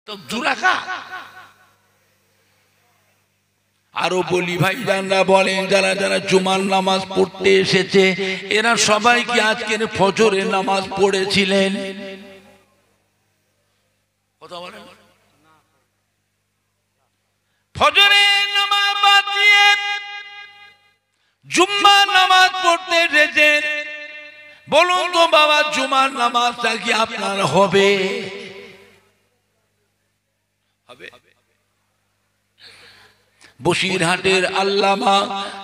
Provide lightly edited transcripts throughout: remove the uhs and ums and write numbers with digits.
তো 2 রাকাত। আরো বলি ভাইজানরা বলেন, যারা যারা জুমার নামাজ পড়তে এসেছে এরা সবাই কি আজকের ফজরের নামাজ পড়েছিলেন? কথা বলেন। ফজরের নামাজ বাদ দিয়ে জুম্মার নামাজ পড়তে এসেছেন, বলুন তো বাবা জুমার নামাজটা কি আপনার হবে? হবে? বসিরহাটের আল্লামা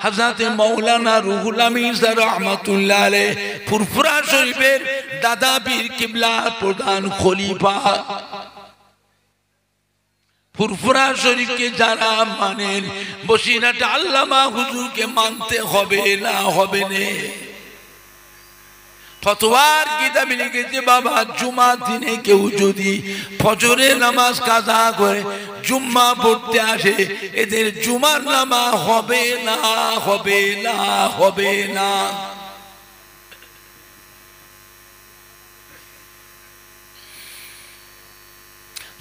হযরত মাওলানা রুহুল আমিন রাহমাতুল্লাহ আলাইহি ফুরফুরা শরীফের দাদা পীর কিবলা প্রধান খলিফা, ফুরফুরা শরীফকে যারা মানেন বসিরহাটে আল্লামা হুজুরকে মানতে হবে না হবে না? ফতোয়ার কিতাবে লিখেছে বাবা জুমার দিনে কেউ যদি ফজরের নামাজ কাজা করে জুম্মা পড়তে আসে এদের জুমার নামাজ হবে না হবে না হবে না।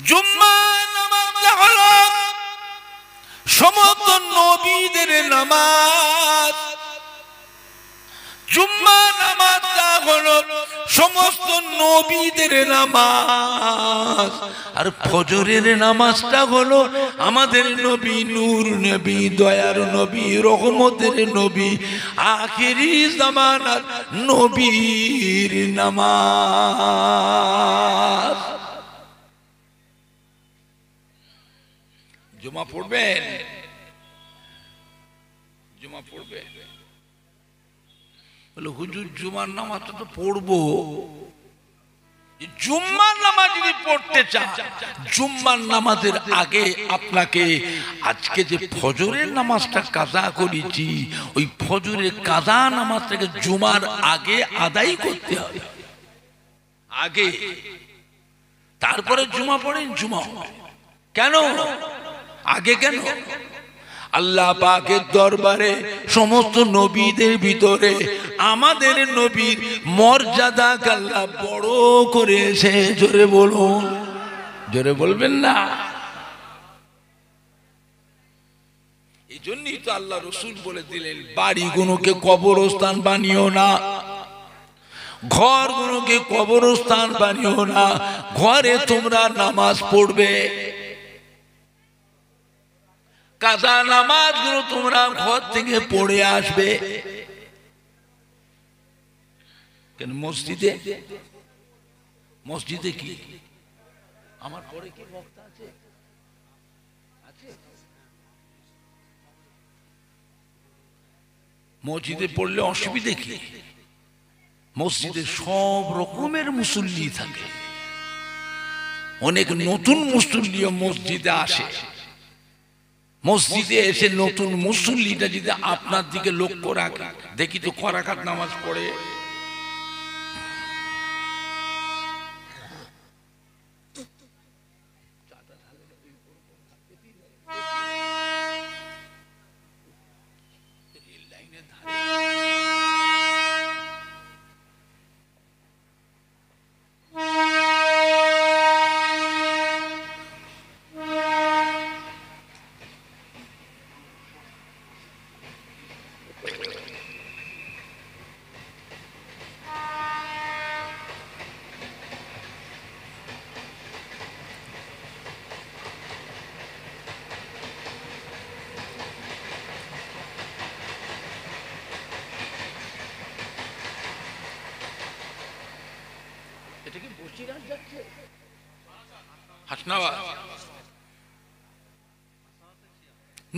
জুম্মার নামাজটা হলো সমস্ত নবীদের নামাজ। জুম্মার নামাজটা হলো সমস্ত নবীদের নামাজ, আর ফজরের নামাজটা হলো আমাদের নবী, নূর নবী, দয়ার নবী, রহমতের নবী, আখিরি জামানার নবীর নামাজ। জুমা পড়বেন? জুমা পড়বেন? বলে হুজুর জুমার নামাজটা তো পড়বো। জুম্মার নামাজ যদি পড়তে চান, জুম্মার নামাজের আগে আপনাকে আজকে যে ফজরের নামাজটা কাজা করেছি ওই ফজরের কাজা নামাজটাকে জুমার আগে আদায় করতে হবে। আগে, তারপরে জুমা পড়েন, জুমা হবে। কেন আগে? কেন? আল্লাহ পাকের দরবারে সমস্ত নবীদের ভিতরে আমাদের নবীর মর্যাদা আল্লাহ বড় করেছে। জোরে বলুন, জোরে বলবেন না? এই জন্যই তো আল্লাহ রসুল বলে দিলেন বাড়িগুলোকে কবরস্থান বানিও না, ঘরগুলোকে কবরস্থান বানিও না, ঘরে তোমরা নামাজ পড়বে। কাজা নামাজগুলো তোমরা ঘর থেকে পড়ে আসবে। কেন মসজিদে? মসজিদে কি আমার পরে কি বক্তা আছে? মসজিদে পড়লে অসুবিধে কি? মসজিদে সব রকমের মুসল্লি থাকে, অনেক নতুন মুসল্লিও মসজিদে আসে। মসজিদে এসে নতুন মুসল্লিটা যদি আপনার দিকে লক্ষ্য রাখে, দেখি তো ক রাকাত নামাজ পড়ে।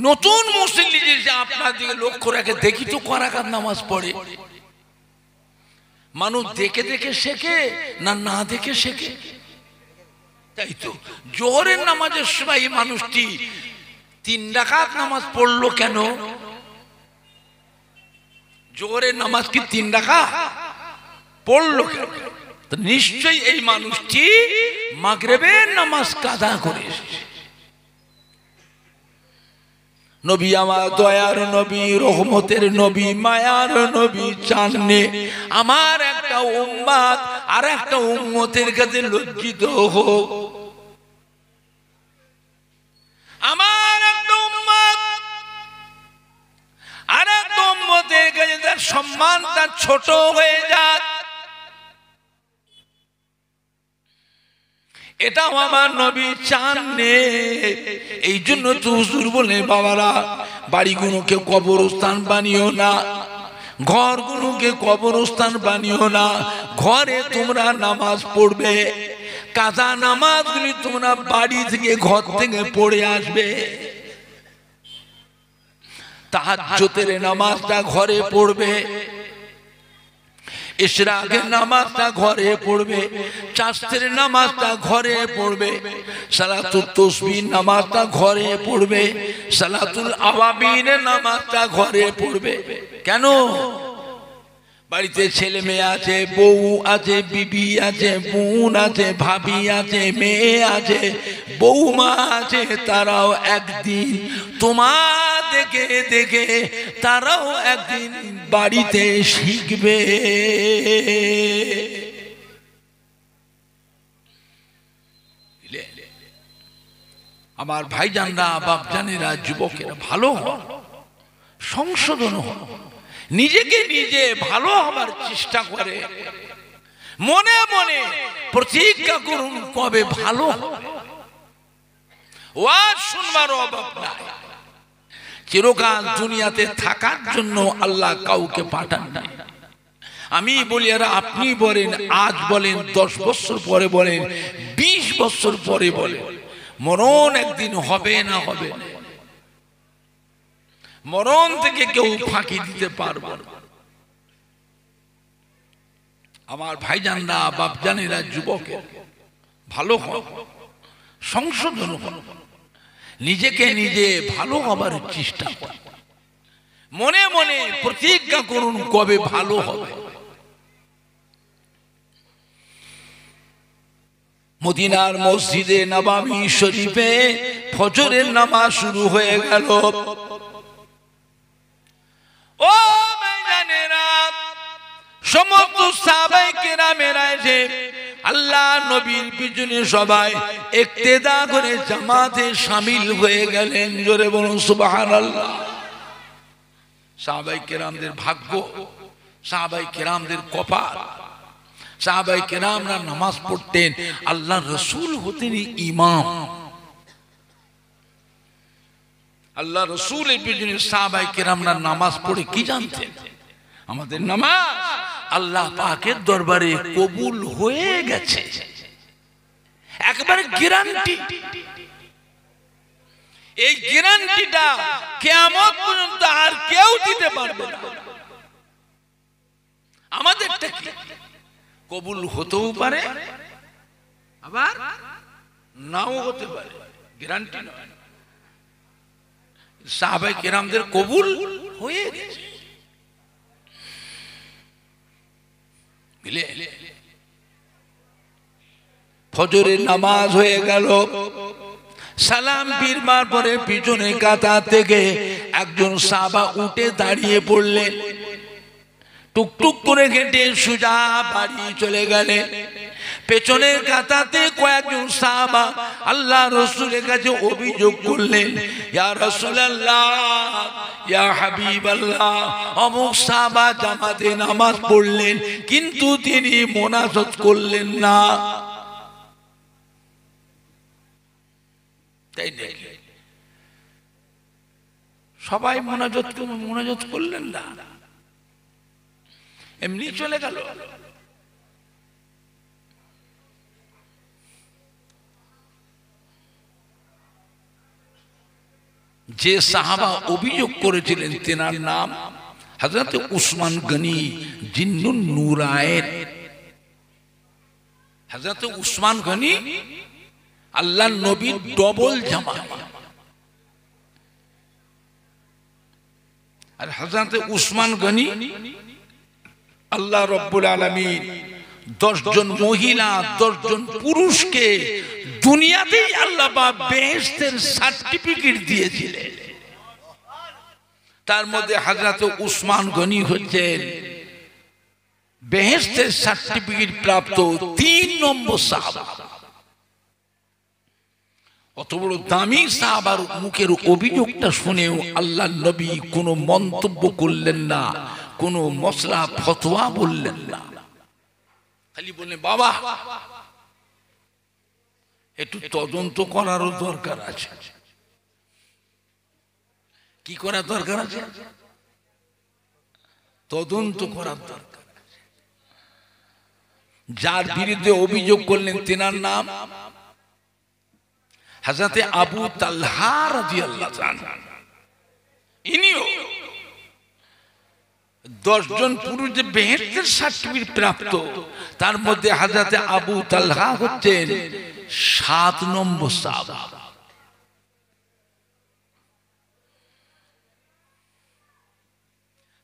নতুন মুসল্লি যে আপনার দিকে লক্ষ্য রাখে, দেখি তো ক রাকাত নামাজ পড়ে। মানুষ দেখে দেখে শেখে না না দেখে শেখে? তাই তো জোহরের নামাজের সময় এই মানুষটি 3 রাকাত নামাজ পড়লো কেন? জোহরের নামাজ কি 3 রাকাত পড়লো কেন? তো নিশ্চয়ই এই মানুষটি মাগরিবের নামাজ কাজা করে এসেছে। নবী আমার দয়ার নবী, রহমতের নবী, মায়ার নবী চাননি আমার একটা উম্মত আর একটা উম্মতের কাছে লজ্জিত হোক। সম্মানটা ছোট হয়ে যাক, এটাও আমার নবী চান নে। এই জন্য তো হুজুর বলে, বাবারা বাড়িগুলোকে কবরস্থান বানিও না, ঘরগুলোকে কবরস্থান বানিও না, ঘরে তোমরা নামাজ পড়বে, কাজা নামাজগুলি তোমরা বাড়ি থেকে ঘর থেকে পড়ে আসবে। তাহাজ্জুদের নামাজটা ঘরে পড়বে, ইশরাকের নামাজটা ঘরে পড়বে, চাষের নামাজটা ঘরে পড়বে, সালাতুল তাসবিহ নামাজটা ঘরে পড়বে, সালাতুল আওয়াবিনের নামাজটা ঘরে পড়বে। কেন? বাড়িতে ছেলে মেয়ে আছে, বউ আছে, বিবি আছে, বোন আছে, ভাবি আছে, মেয়ে আছে, বৌমা আছে, তারাও একদিন তোমার দেখে দেখে তারাও একদিন বাড়িতে শিখবে। আমার ভাইজানরা, বাপজানেরা, যুবকেরা, ভালো হন, সংশোধন হন, নিজেকে নিজে ভালো হবার চেষ্টা করে, মনে মনে প্রতিজ্ঞা করুন কবে ভালো হবে। ওয়াজ শুনবার অভাব নাই। চিরকাল দুনিয়াতে থাকার জন্য আল্লাহ কাউকে পাঠান নাই। আমি বলি, আর আপনি বলেন, আজ বলেন, 10 বছর পরে বলেন, 20 বছর পরে বলেন, মরণ একদিন হবে না হবে না। মরণ থেকে কেউ ফাঁকি দিতে পারবে না। আমার ভাইজানরা, বাপজানেরা, যুবকের ভালো হন, সংশোধন হন, নিজেকে নিজে ভালো হবার চেষ্টা করুন, মনে মনে প্রতিজ্ঞা করুন কবে ভালো হবে। মদিনার মসজিদে নববী শরীফে ফজরের নামাজ শুরু হয়ে গেল। ও ভাইজানেরা, সমস্ত সাহাবায়ে কেরামেরা এসে আল্লাহ নবীর পিছনে সবাই ইক্তেদা করে জামাতে শামিল হয়ে গেলেন। জোরে বলুন সুবহানাল্লাহ। সাহাবায়ে কেরামদের ভাগ্য, সাহাবায়ে কেরামদের কপাল। সাহাবায়ে কেরামরা নামাজ পড়তেন, আল্লাহ রাসূল হতেন ইমাম। আল্লাহ রাসূলের পিছনে সাহাবায়ে কেরামরা নামাজ পড়ে কি জানতেন? আমাদের নামাজ আল্লাহ পাকের দরবারে কবুল হয়ে গেছে, একবারে গ্যারান্টি। এই গ্যারান্টিটা কিয়ামত পর্যন্ত আর কেউ দিতে পারবে না। আমাদেরটা কি? কবুল হতেও পারে, আবার নাও হতে পারে, গ্যারান্টি নয়। সাহাবায়ে কেরামদের কবুল হয়ে গেছে। ফজরের নামাজ হয়ে গেল, সালাম ফিরবার পরে পিছনে কাতার থেকে একজন সাহাবা উঠে দাঁড়িয়ে পড়লেন, টুকটুক করে হেঁটে সোজা বাড়ি চলে গেলেন। পেছনের কাতাতে কয়েকজন সাহাবা আল্লাহ রাসূলের কাছে অভিযোগ করলেন, ইয়া রাসূলুল্লাহ, ইয়া হাবিবাল্লাহ, অমুক সাহাবা জামাতে নামাজ পড়লেন কিন্তু তিনি মোনাজাত করলেন না। তাই নাকি? সবাই মোনাজাত করলেন না, এমনি চলে গেল। যে সাহাবা অভিযোগ করেছিলেন তেনার নাম হযরত উসমান গনি জিন্নুন নূরায়েন। হযরত উসমান গনি আল্লাহর নবীর ডবল জামাই। আর হযরত উসমান গনি আল্লাহ রাব্বুল আলামিন 10 জন মহিলা 10 জন পুরুষকে দুনিয়াতেই আল্লাহ পাক বেহেশতের সার্টিফিকেট দিয়েছিলেন। তার মধ্যে হযরত উসমান গনি হচ্ছেন বেহেশতের সার্টিফিকেট প্রাপ্ত 3 নম্বর সাহাবা। অত বড় দামি সাহাবার মুখের অভিযোগটা শুনেও আল্লাহর নবী কোনো মন্তব্য করলেন না, কোনো মশলা ফতোয়া বললেন না, খালি বললেন বাবা একটু তদন্ত করারও দরকার আছে। কি করার দরকার আছে? তদন্ত করার দরকার আছে। যার বিরুদ্ধে অভিযোগ করলেন তেনার নাম হযরতে আবু তালহা রাদিয়াল্লাহু আনহু। ইনিও 10 জন পুরুষ যে বেহেশতের সার্টিফিকেট প্রাপ্ত, তার মধ্যে হযরতে আবু তালহা হচ্ছেন 7 নম্বর সাহাবা।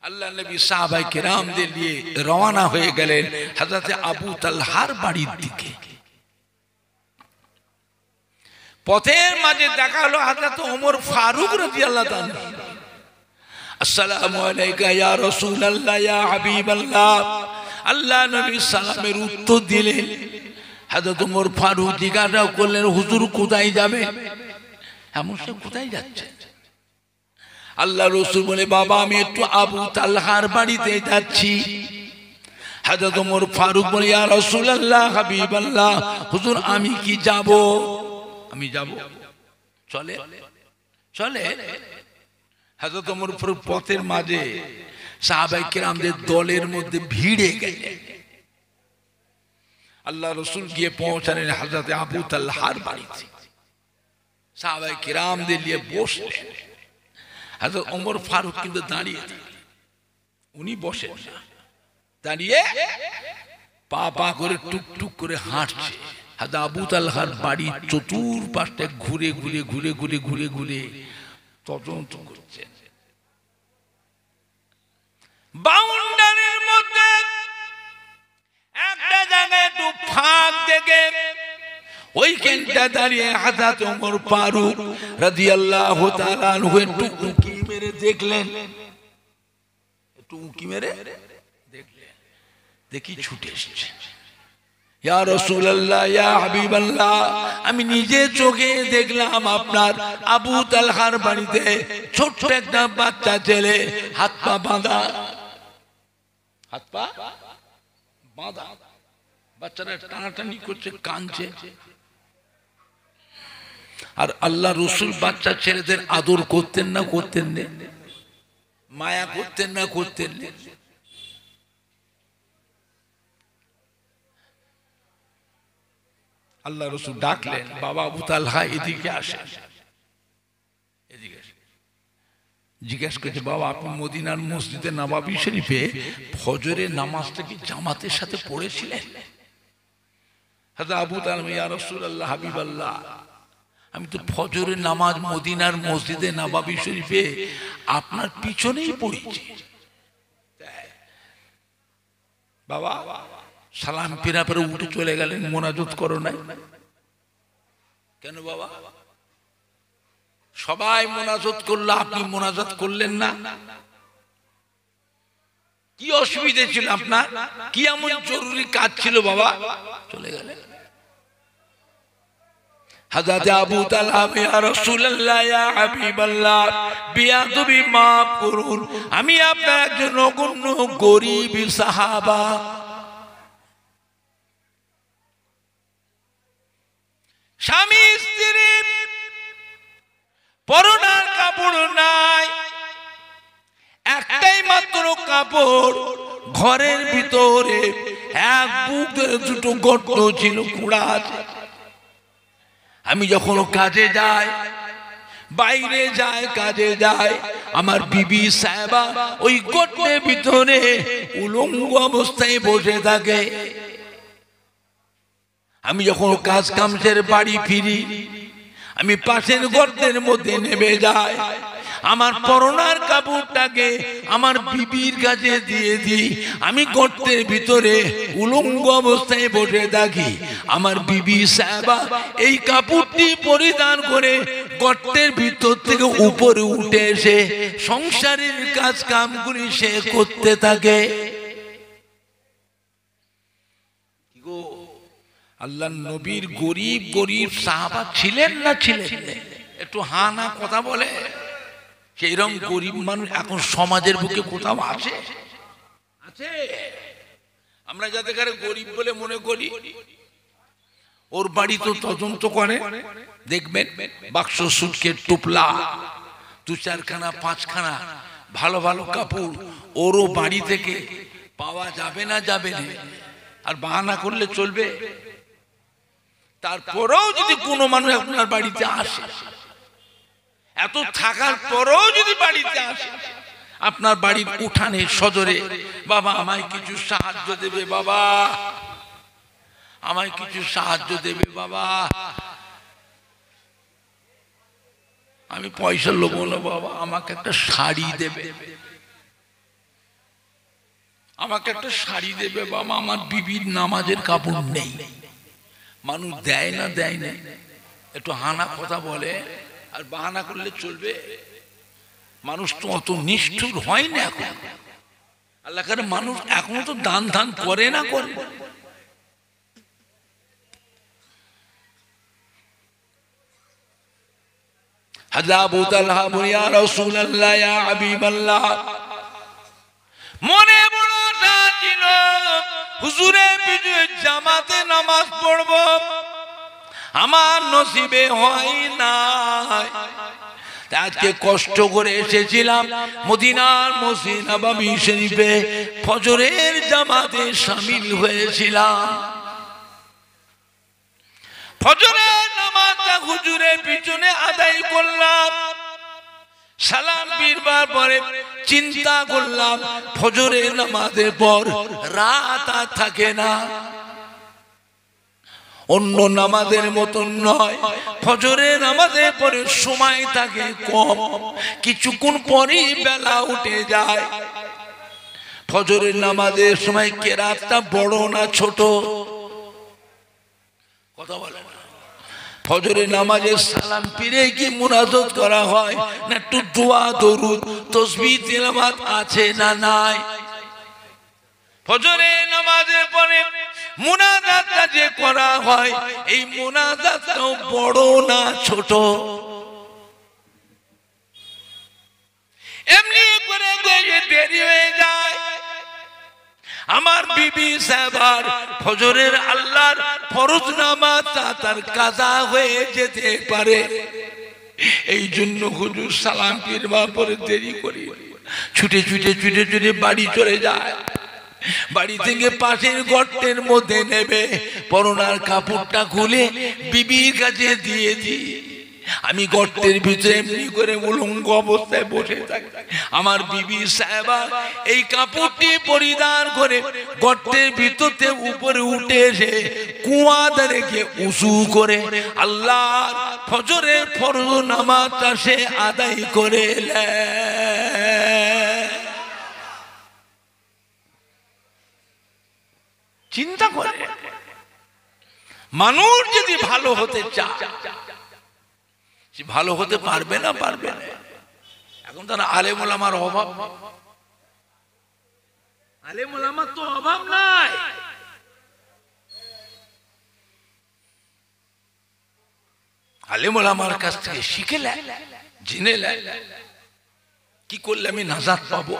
আল্লাহ নবী সাহাবায়ে কেরামদের নিয়ে রওনা হয়ে গেলেন হযরতে আবু তালহার বাড়ির দিকে। পথের মাঝে দেখা হলো হযরতে ওমর ফারুক রাদিয়াল্লাহু আনহু। আসসালামু আলাইকা ইয়া রাসূলুল্লাহ ইয়া হাবিবাল্লাহ। আল্লাহ নবী সালামের উত্তর দিলেন। হযরত ওমর ফারুক জিজ্ঞাসা করলেন হুজুর কোথায় যাবেন? এমন সে কোথায় যাচ্ছে? আল্লাহ রাসূল বলে বাবা আমি একটু আবু তালহার বাড়িতে যাচ্ছি। হযরত ওমর ফারুক বলে ইয়া রাসূলুল্লাহ হাবিবাল্লাহ হুজুর আমি কি যাব? আমি যাব, চলে চলে। হযরত ওমর ফারুক পথের মাঝে সাহাবায়ে কেরামদের দলের মধ্যে ভিড়ে গেলেন। আল্লাহ রাসূল গিয়ে পৌঁছালেন হযরতে আবু তালহার বাড়িতে। সাহাবায়ে কেরামদের নিয়ে বসলেন। হযরত ওমর ফারুক কিন্তু দাঁড়িয়ে, উনি বসেন না, দাঁড়িয়ে পা পা করে টুকটুক করে হাঁটছে। হযরত আবু তালহার বাড়ির চতুর্পাশে ঘুরে ঘুরে ঘুরে ঘুরে ঘুরে ঘুরে তদন্ত করছেন। বাউন্ডারির মধ্যে একটা জায়গায় একটু ফাঁক দেখে ওইখানটা দাঁড়িয়ে হযরত ওমর ফারুক রাদিয়াল্লাহু তাআলা আনহু একটু উঁকি মেরে দেখলেন, একটু উঁকি মেরে দেখলেন, দেখি ছুটে এসেছে। ইয়া রাসূলুল্লাহ ইয়া হাবিবাল্লাহ আমি নিজে চোখে দেখলাম আপনার আবু তালহার বাড়িতে ছোট্ট একটা বাচ্চা ছেলে হাত পা বাঁধা, হাত পা বাঁধা, বাচ্চারা টানাটানি করছে, কাঁদছে। আর আল্লাহ রাসূল বাচ্চা ছেলেদের আদর করতেন না করতেন না? মায়া করতেন না করতেন না? আল্লাহ রাসূল ডাকলেন বাবা আবু তালহা এদিকে আসেন, এদিকে আসেন। জিজ্ঞেস করছে বাবা আপনি মদিনার মসজিদে নববী শরীফে ফজরের নামাজটা কি জামাতের সাথে পড়েছিলেন? হযরত আবু তালহা ইয়া রাসূলুল্লাহ হাবিবাল্লাহ আমি তো ফজরের নামাজ মদিনার মসজিদে নববী শরীফে আপনার পিছনেই পড়েছি। বাবা সালাম ফিরা পরে উঠে চলে গেলেন, মোনাজাত করো নাই কেন? বাবা সবাই মোনাজাত করলো, আপনি মোনাজাত করলেন না? কি অসুবিধা ছিল আপনার? কি এমন জরুরি কাজ ছিল বাবা? চলে গেলেন। হযরত আবু তালহা ইয়া রাসূলুল্লাহ ইয়া হাবিবাল্লাহ বিয়াদবি মাফ করুন, আমি আপনার একজন নগণ্য গরীব সাহাবা। স্বামী স্ত্রী পরনার কাপড় নাই, একটাই মাত্র কাপড়, ঘরের ভিতরে এক বুকের দুটো গর্ত ছিল, কুড়া আছে। আমি যখন কাজে যাই, বাইরে যায়, কাজে যায়, আমার বিবি সাহেবা ওই গর্তের ভিতরে উলঙ্গ অবস্থায় বসে থাকে। আমি যখন কাজ কাম সেরে বাড়ি ফিরি, আমি পাশের গর্তের মধ্যে নেমে যাই, আমার পরনার কাপড়টাকে আমার বিবির কাছে দিয়ে দিই। আমি গর্তের ভিতরে উলঙ্গ অবস্থায় বসে থাকি, আমার বিবি সাহেবা এই কাপড়টি পরিধান করে গর্তের ভিতর থেকে উপরে উঠে এসে সংসারের কাজ কামগুলি সে করতে থাকে। আল্লাহ নবীর গরিব গরিব সাহাবা ছিলেন না ছিলেন? একটু হা না কথা বলে। সেইরকম গরিব মানুষ এখন সমাজের বুকে কোথাও আছে? আছে। আমরা যাতে করে গরিব বলে মনে করি, ওর বাড়ি তো তদন্ত করে দেখবেন, বাক্স সুটকে টুপলা 2-4খানা 5খানা ভালো ভালো কাপড় ওরও বাড়ি থেকে পাওয়া যাবে না, যাবে না। আর বাহানা করলে চলবে? তারপরেও যদি কোনো মানুষ আপনার বাড়িতে আসে, এত থাকার পরেও যদি বাড়িতে আসে, আপনার বাড়ির উঠানে সজরে, বাবা আমায় কিছু সাহায্য দেবে, বাবা আমায় কিছু সাহায্য দেবে, বাবা আমি পয়সা লোভ না, বাবা আমাকে একটা শাড়ি দেবে, আমাকে একটা শাড়ি দেবে, বাবা আমার বিবির নামাজের কাপড় নেই। মানুষ দেয় না, দেয় না, একটু হানা কথা বলে আর বাহানা করলে চলবে? মানুষ তো অত নিষ্ঠুর হয় না এখন। আল্লাহ করে মানুষ এখনো তো দান ধান করে না, করে। হযরত আবু তালহা বলে, ইয়া রাসূলুল্লাহ, ইয়া হাবিবাল্লাহ, মনে বড় আশা ছিল হুজুরের পিছনে জামাতে নামাজ পড়ব, আমার নসিবে হয় না। আজকে কষ্ট করে এসেছিলাম মদিনার মসজিদ নববী শরীফে, ফজরের জামাতে শামিল হয়েছিলাম। ফজরের নামাজটা হুজুরের পিছনে আদায় করলাম, সালাম ফিরবার পরে চিন্তা করলাম ফজরের নামাজের পর রাত আর থাকে না। অন্য নামাজের মতন নয়, ফজরের নামাজের পরে সময় থাকে কম, কিছুক্ষণ পরেই বেলা উঠে যায়। ফজরের নামাজের সময় কেরাতটা বড় না ছোট? কথা বলে না। ফজরের নামাজে সালাম ফিরে কি মুনাজাত করা হয় না একটু দোয়া দরুদ তাসবিহ তেলাওয়াত আছে না নাই? ফজরের নামাজের পরে মুনাজাতটা যে করা হয়, এই মুনাজাতটাও বড় না ছোট? এমনি করে দেরি হয়ে যায়। আমার বিবি সাহেবার ফজরের আল্লাহর ফরজ নামাজটা তার কাজা হয়ে যেতে পারে, এই জন্য হুজুর সালাম ফিরবার পরে দেরি করি, ছুটে ছুটে ছুটে ছুটে বাড়ি চলে যায়। বাড়ি থেকে পাশের গর্তের মধ্যে নেবে পরনার কাপড়টা খুলে বিবির কাছে দিয়ে দিই। আমি গর্তের ভিতরে এমনি করে উলঙ্গ অবস্থায় বসে থাকি। আমার বিবি সাহেবা এই কাপড়টি পরিধান করে গর্তের ভিতরতে উপরে উঠে এসে কুয়াতে রেখে উঁচু করে আল্লাহর ফজরের ফরজ নামাজটা সে আদায় করে চিন্তা করে। মানুষ যদি ভালো হতে চায়, ভালো হতে পারবে না, পারবে না। এখন তারা আলেম ওলামার অভাব, আলেম ওলামার তো অভাব নাই। আলেম ওলামার কাছ থেকে শিখে জেনে কি করলে আমি নাজাত পাবো,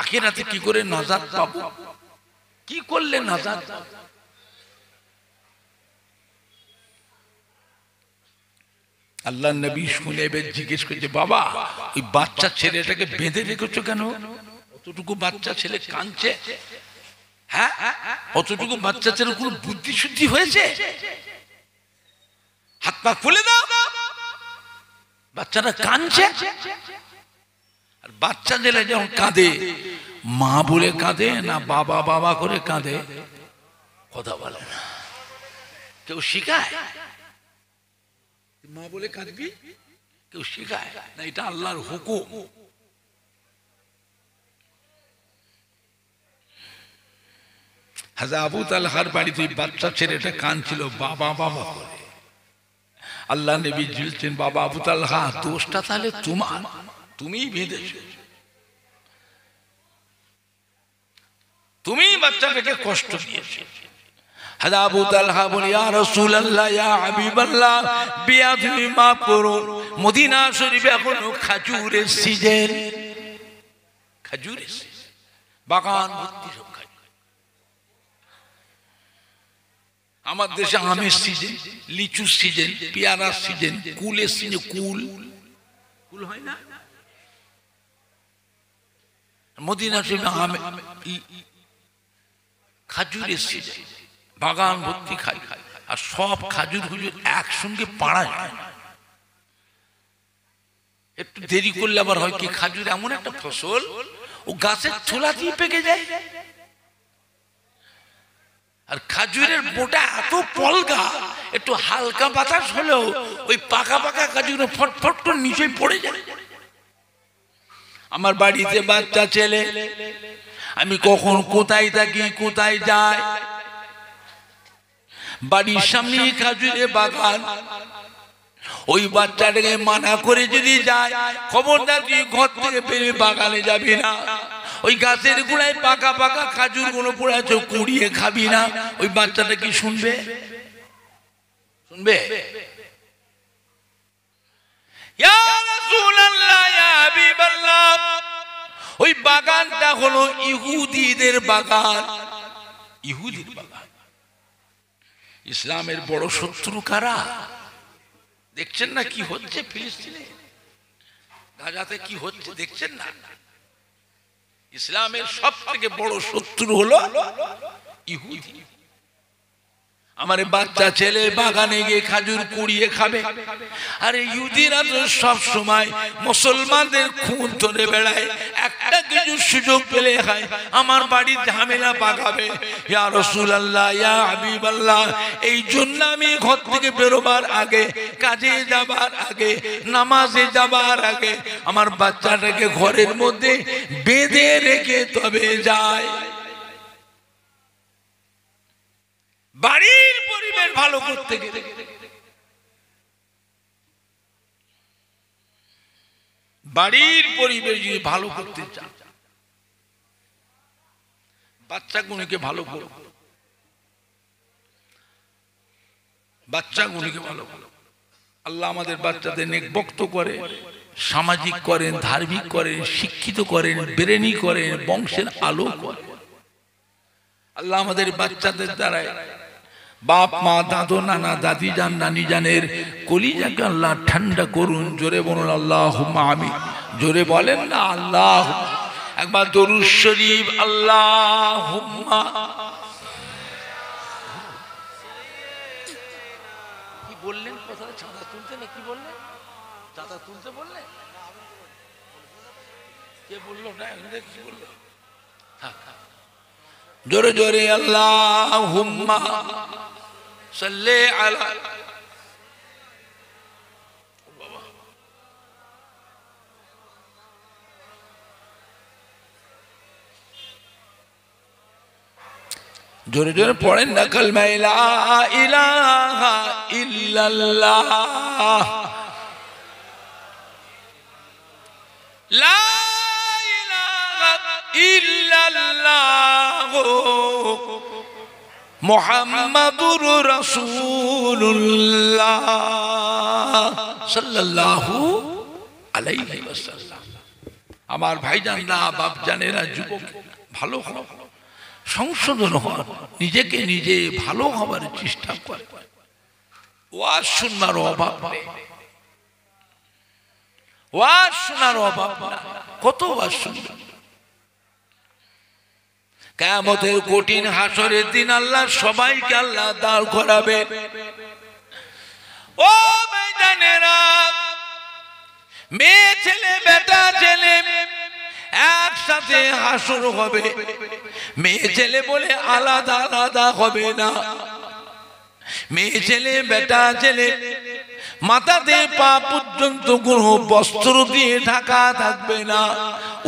আখিরাতে কি করে নাজাত পাবো, কি করলে নাজাত পাবো। আল্লাহ নবী শুনে এবার জিজ্ঞেস করছে, বাবা ওই বাচ্চা ছেলেটাকে বেঁধে রেখেছো কেন? অতটুকু বাচ্চা ছেলে কাঁদছে, হ্যাঁ অতটুকু বাচ্চা ছেলে কোনো বুদ্ধি শুদ্ধি হয়েছে? হাত পা খুলে দাও, বাচ্চাটা কাঁদছে। আর বাচ্চা ছেলে যখন কাঁদে, মা বলে কাঁদে না বাবা বাবা করে কাঁদে? কথা বলে না। কেউ শিখায় মা বলে কাঁদবি? কেউ শিখায় না, এটা আল্লাহর হুকুম। হযরত আবু তালহার বাড়িতে বাচ্চা ছেলেটা কাঁদছিল বাবা বাবা করে। আল্লাহ নবী বলছেন, বাবা আবু তালহা দোষটা তাহলে তোমার, তুমিই বেঁধেছো, তুমিই বাচ্চাটাকে কষ্ট দিয়েছো। হযরত আবু তালহা বলে, ইয়া রাসূলুল্লাহ, ইয়া হাবিবাল্লাহ, বিয়া তুমি মাফ করো। মদিনা শরীফে এখনো খাজুরের সিজন, খাজুরের বাগান ভর্তি সব খায়। আমার দেশে আমের সিজন, লিচুর সিজন, পেয়ারার সিজন, কুলের সিজন, কুল হয় না? মদিনা খাজুরের সিজন, বাগান ভর্তি খাই, আর সব খাজুর হুজুর একসঙ্গে পাড়ায়। একটু দেরি করলে আবার হয় কি, খাজুর এমন একটা ফসল ও গাছের ছোলা দিয়ে পেকে যায়। আর খাজুরের মোটা এত পলগা, একটু হালকা বাতাস হলেও ওই পাকা পাকা খাজুর ফটফট করে নিচে পড়ে যায়। আমার বাড়িতে বাচ্চা ছেলে, আমি কখন কোথায় থাকি কোথায় যাই, বাড়ির সামনে খাজুরের বাগান, ওই বাচ্চাটাকে মানা করে যদি যায়, খবরদার তুই ঘর থেকে বেরিয়ে বাগানে যাবি না, ওই গাছের গোড়ায় পাকা পাকা খাজুর গুলো পড়ে আছে কুড়িয়ে খাবি না, ওই বাচ্চাটা কি শুনবে? শুনবে? ইয়া রাসূলুল্লাহ, ইয়া হাবিবাল্লাহ, ওই বাগানটা হলো ইহুদিদের বাগান। ইহুদির বাগান। ইসলামের বড় শত্রু কারা? দেখছেন না কি হচ্ছে ফিলিস্তিনে, গাজাতে কি হচ্ছে দেখছেন না? ইসলামের সব থেকে বড় শত্রু হলো ইহুদি। আমার বাচ্চা ছেলে বাগানে গিয়ে খাজুর কুড়িয়ে খাবে, আর ইহুদিরা তো সব সময় মুসলমানদের খুন ধরে বেড়ায়, একটা কিছু সুযোগ পেলে হয় আমার বাড়ির ঝামেলা পাকাবে। ইয়া রাসূলুল্লাহ, ইয়া হাবিবাল্লাহ, এই জন্য আমি ঘর থেকে বেরোবার আগে, কাজে যাবার আগে, নামাজে যাবার আগে আমার বাচ্চাটাকে ঘরের মধ্যে বেঁধে রেখে তবে যায়। বাড়ির পরিবেশ ভালো করতে গেলে বাড়ির পরিবেশ যদি ভালো করতে চান, বাচ্চাগুলোকে ভালো করো, বাচ্চাগুলোকে ভালো করো। আল্লাহ আমাদের বাচ্চাদের নেকবক্ত করে, সামাজিক করেন, ধার্মিক করেন, শিক্ষিত করেন, ব্রেনি করেন, বংশের আলো করেন। আল্লাহ আমাদের বাচ্চাদের দ্বারাই বাপ মা দাদু নানা দাদি জান নানি জানের কলিজাকে আল্লাহ ঠান্ডা করুন। জোরে বলুন আল্লাহুম্মা আমিন। জোরে বলেন না আল্লাহ। একবার দরুদ শরীফ আল্লাহুম্মা। কি বললেন? কথা চাঁদা তুলতে না কি বললেন? চাঁদা তুলতে বললেন? কে বললো না? কি বললো? জোরে জোরে আল্লাহুম্মা সাল্লি আলা। জোরে জোরে পড়েন না কালমা লা ইলাহা ইল্লাল্লাহ, লা ইলাহা ইল্লাল্লাহ মুহাম্মাদুর রাসূলুল্লাহ সাল্লাল্লাহু আলাইহি ওয়াসাল্লাম। আমার ভাইজানরা, বাপজানেরা, যুবক, ভালো হও, সংশোধন হওয়ার, নিজেকে নিজে ভালো হবার চেষ্টা করে। ওয়াজ শুনবার অভাব নেই, ওয়াজ শোনার অভাব না। কত ওয়াজ শুনবেন? কিয়ামতের কঠিন হাসরের দিন আল্লাহ সবাইকে আল্লাহ দাঁড় করাবে। ও ভাইজানেরা, মেয়ে ছেলে বেটা ছেলে একসাথে হাসর হবে। মেয়ে ছেলে বলে আলাদা আলাদা হবে না। মেয়ে ছেলে বেটা ছেলে মাথাতে পা পর্যন্ত কোনো বস্ত্র দিয়ে ঢাকা থাকবে না,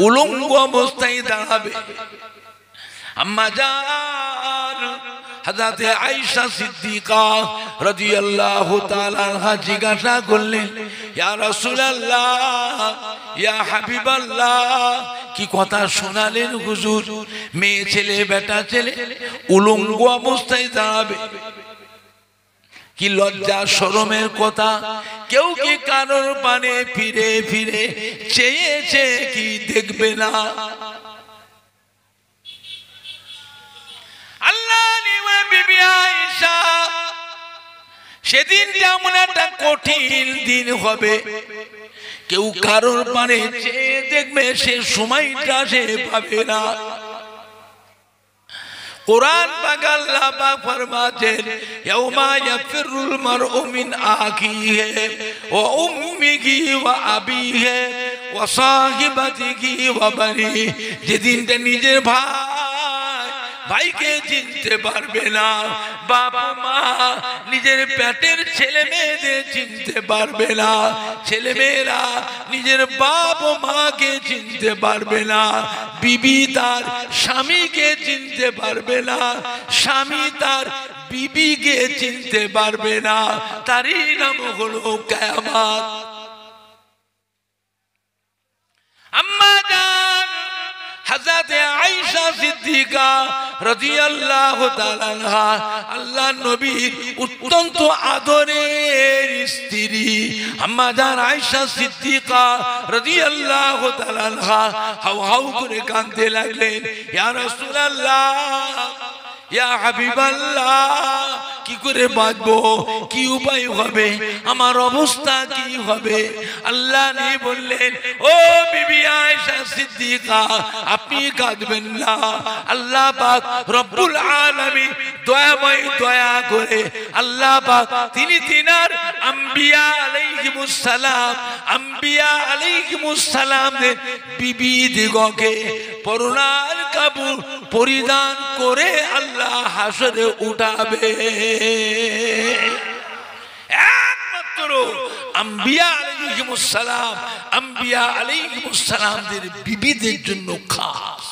উলঙ্গ অবস্থায় দাঁড়াবে। আম্মা জান হযরতে আয়েশা সিদ্দিকা রাদিয়াল্লাহু তাআলা আনহা জিজ্ঞাসা করলেন, ইয়া রাসূলুল্লাহ, ইয়া হাবিবাল্লাহ, কি কথা শোনালেন হুজুর? মেয়ে ছেলে বেটা ছেলে উলঙ্গ অবস্থায় দাঁড়াবে, কি লজ্জা শরমের কথা। কেউ কি কারোর পানে ফিরে ফিরে চেয়েছে কি দেখবে না? বিবি আয়েশা সেদিন যেমন একটা কঠিন দিন হবে, কেউ কারোর পানে চেয়ে দেখবে সে সময়টা সে পাবে না। कुरान पाक अल्लाह पाक फरमाते हैं यौमा यफिरुल मरउ मिन आखिही व उम्मिही व अबीही व साहिबतिही व बनीही যেদিন নিজের ভাইকে চিনতে পারবে না, বাবা মা নিজের পেটের ছেলে মেয়েদের চিনতে পারবে না, ছেলে মেয়েরা নিজের বাবা মাকে চিনতে পারবে না, বিবি তার স্বামীকে চিনতে পারবে না, স্বামী তার বিবিকে চিনতে পারবে না, তারই নাম হলো কিয়ামত। আম্মা জান हज़रत आयशा सिद्दीका রাদিয়াল্লাহু তাআলা আনহা আল্লাহ নবীর অত্যন্ত আদরের স্ত্রী আম্মা জান আয়েশা সিদ্দিকা রাদিয়াল্লাহু তাআলা আনহা হাউ হাউ করে কাঁদতে লাগলেন, ইয়া রাসূলুল্লাহ, ইয়া হাবিবাল্লাহ, কি করে বাঁচবো, কি উপায় হবে, আমার অবস্থা কি হবে? আল্লাহ নবী বললেন, ও বিবি আয়েশা সিদ্দিকা, আপনি কাঁদবেন না। আল্লাহ পাক রব্বুল আলামিন দয়াময়, দয়া করে আল্লাহ পাক তিনি তিনার আম্বিয়া আলাইহিমুস সালাম, আম্বিয়া আলাইহিমুস সালামের বিবি দিগকে পরনার কাপড় পরিধান করে আল্লাহ হাসরে উঠাবে। একমাত্র আম্বিয়া আলাইহিমুস সালাম, আম্বিয়া আলাইহিমুস সালামদের বিবিদের জন্য খাস।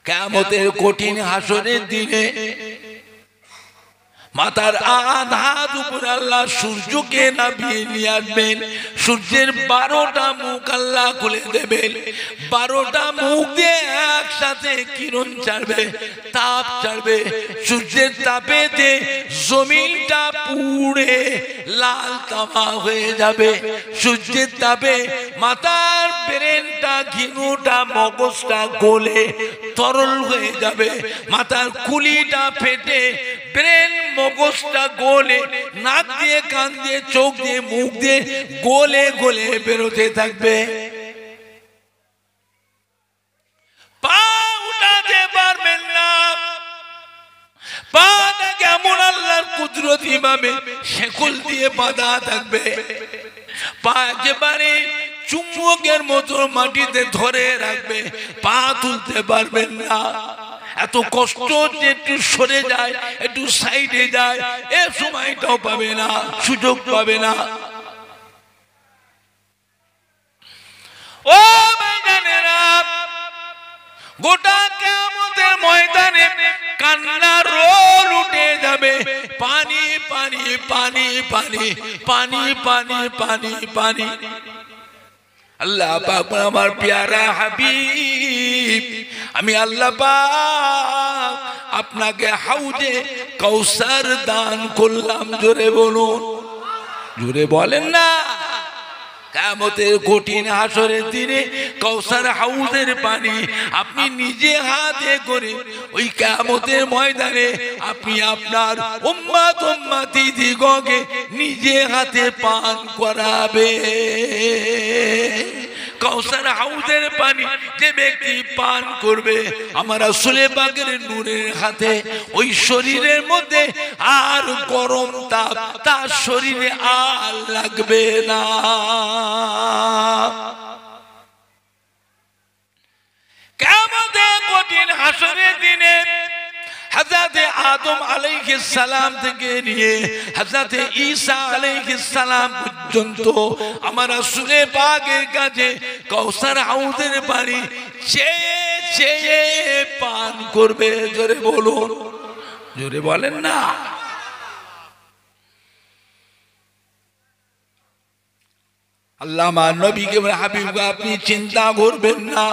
কিয়ামতের কঠিন হাসরের দিনে মাথার আধাত উপর আল্লাহ সূর্যকে নামিয়ে নিয়ে আসবেন, সূর্যের 12টা মুখ আল্লাহ খুলে দেবেন, 12টা মুখ দিয়ে একসাথে কিরণ ছাড়বে, তাপ ছাড়বে, সূর্যের তাপেতে জমিনটা পুড়ে লাল তামা হয়ে যাবে, সূর্যের তাপে মাথার ব্রেনটা, ঘিনুটা, মগজটা গলে তরল হয়ে যাবে, মাথার কুলিটা ফেটে ব্রেন মগজটা গলে নাক দিয়ে, কান দিয়ে, চোখ দিয়ে, মুখ দিয়ে গলে গলে বেরোতে থাকবে, পা উঠাতে পারবেন না, পাটা কেমন আল্লাহর কুদরতি ভাবে শেকল দিয়ে বাঁধা থাকবে, পা একেবারে চুম্বকের মতো মাটিতে ধরে রাখবে, পা তুলতে পারবেন না। এত কষ্ট যে একটু সরে যায়, একটু সাইডে যায়, এ সময়টাও পাবে না, সুযোগ পাবে না। ও ভাইজানেরা, গোটা কিয়ামতের ময়দানে কান্নার রোল উঠে যাবে, পানি পানি পানি পানি পানি পানি পানি পানি। আল্লাহ পাক আমার প্যারা হাবিব, আমি আল্লাহ পাক আপনাকে হাউজে কাউসার দান করলাম। জোরে বলুন, জোরে বলেন না। কিয়ামতের কঠিন হাসরের দিনে কাউসার হাউজের পানি আপনি নিজে হাতে করে ওই কিয়ামতের ময়দানে আপনি আপনার উম্মত উম্মতি দিগকে নিজে হাতে পান করাবে। কাউসার হাউজের পানি যে ব্যক্তি পান করবে আমার রাসূল পাকের নূরের হাতে, ওই শরীরের মধ্যে আর গরম তাপ তার শরীরে আর লাগবে না। কিয়ামতের কঠিন হাসরের দিনে হযরত আদম আলাইহিস সালাম থেকে নিয়ে হযরত ঈসা আলাইহিস সালাম পর্যন্ত আমার রাসূল পাকের কাছে কাউসার হাউজের পানি চেয়ে চেয়ে পান করবে। জোরে বলুন, জোরে বলেন না। আল্লাহ আমার নবীকে হাবিব আপনি চিন্তা করবেন না,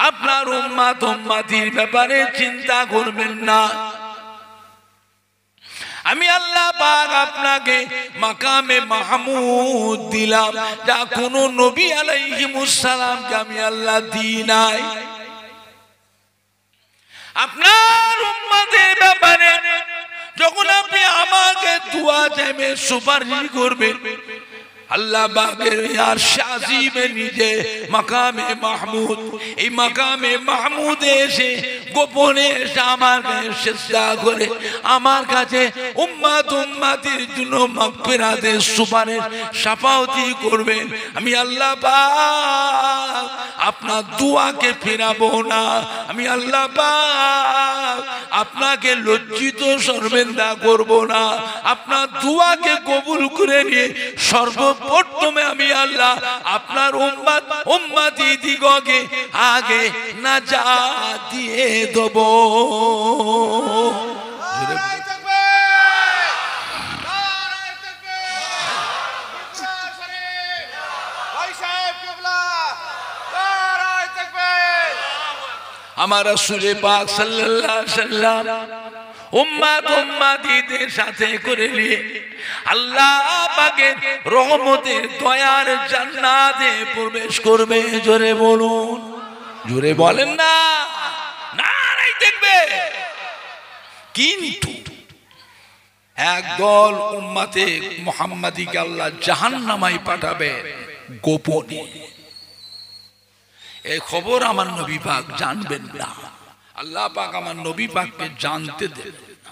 আপনার উম্মত উম্মতির ব্যাপারে চিন্তা করবেন না। আমি আল্লাহ পাক আপনাকে মাকামে মাহমুদ দিলাম, যা কোন নবী আলাইহিমুস সালামকে আমি আল্লাহ দিই নাই। আপনার উম্মতের ব্যাপারে যখন আপনি আমাকে দোয়া চাইবেন, সুপারিশ করবেন, আল্লাহ পাকের আরশে আজিমে নিজে মাকামে মাহমুদ, এই মাকামে মাহমুদে এসে গোপনে এসে আমার কাছে সিজদা করে আমার কাছে উম্মতির জন্য মাগফিরাতের সুপারিশ শাফাআতি করবেন। আমি আল্লাহ পাক আপনার দোয়াকে ফেরাবো না। আমি আল্লাহ পাক আপনাকে লজ্জিত শর্মিন্দা করব না। আপনার দোয়াকে কবুল করে নিয়ে সর্বপ্রথমে আমি আল্লাহ আপনার উম্মতি দিগকে আগে নাজাত দিয়ে দেব। আমার রাসূল পাক সাল্লাল্লাহু আলাইহি ওয়াসাল্লাম উম্মতিদের সাথে করে নিয়ে আল্লাহ পাকের রহমতের দয়ার জান্নাতে প্রবেশ করবে। জোরে বলুন, জোরে বলেন না, নারায়ে তাকবীর। কিন্তু একদল উম্মতে মুহাম্মাদীকে আল্লাহ জাহান্নামায় পাঠাবে গোপনে। এই খবর আমার নবী পাক জানবেন না। আল্লাহ পাক আমার নবী পাককে জানতে দেবেন না।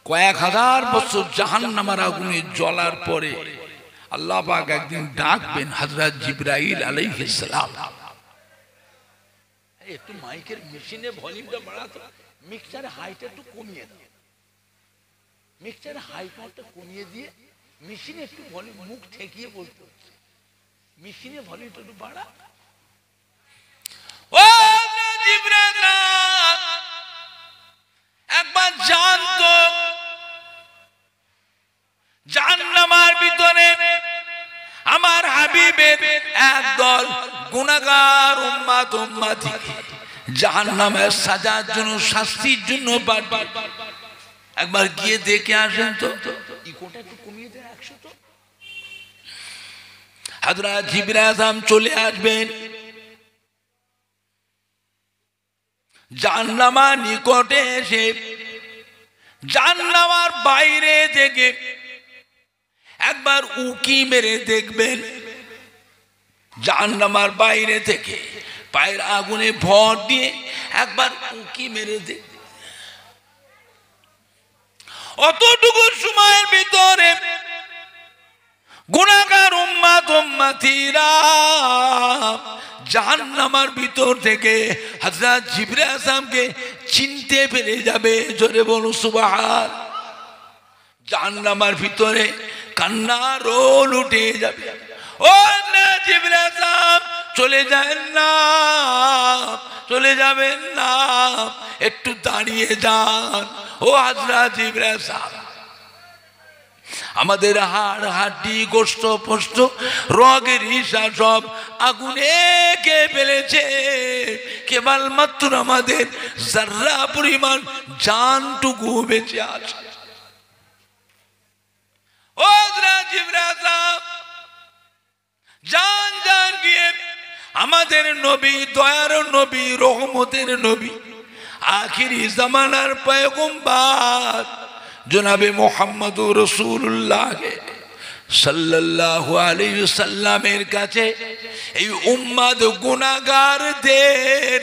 কয়েক হাজার বছর জাহান্নামের আগুনে জ্বলার পরে আল্লাহ পাক একদিন ডাকবেন হযরত জিবরাইল আলাইহিস সালাম। একটু মাইকের মেশিনে ভলিউমটা বাড়াতো, মিক্সার হাইটা একটু কমিয়ে দাও, মিক্সার হাই পাওয়ারটা কমিয়ে দিয়ে মেশিনে একটু ভলিউম, মুখ ঠেকিয়ে বলতে হচ্ছে, মেশিনে ভলিউমটা একটু বাড়া। ও জিবরাইল একবার জানতো জাহান্নামের ভিতরে আমার হাবিবের একদল গুনাহগার উম্মতি জাহান্নামের সাজার জন্য, শাস্তির জন্য একবার গিয়ে দেখে আসেন তো। ইকোটা একটু কমিয়ে দেয় 100 তো। হযরত জিবরাইল চলে আসবেন জাহান্নামের নিকটে এসে জাহান্নামের বাইরে থেকে একবার উকি মেরে দেখবেন। জাহান্নামের বাইরে থেকে পায়ের আগুনে ভর দিয়ে একবার উকি মেরে দেখবেন। অতটুকু সময়ের ভিতরে গুনাহগার উম্মতিরা জাহান্নামের ভিতর থেকে হযরত জিবরাইলকে চিনতে পেরে যাবে। জোরে বলুন সুবহান। জাহান্নামের ভিতরে কান্নার রোল উঠে যাবে। ও না জিবরাইল চলে যাবেন না, চলে যাবেন না, একটু দাঁড়িয়ে যান। ও হযরত জিবরাইল আমাদের হাড় হাড্ডি গোশত পোস্ত রগের হিসা সব আগুনে কে ফেলেছে, কেবলমাত্র আমাদের যারা পরিমাণ জানটুকু বেঁচে আছে। ও জিবরাইল জান জান গিয়ে আমাদের নবী, দয়ার নবী, রহমতের নবী, আখিরি জামানার পয়গম্বর জনাবে মুহাম্মদুর রাসূলুল্লাহ সাল্লাল্লাহু আলাইহি ওয়াসাল্লামের কাছে এই উম্মত গুনাহগারদের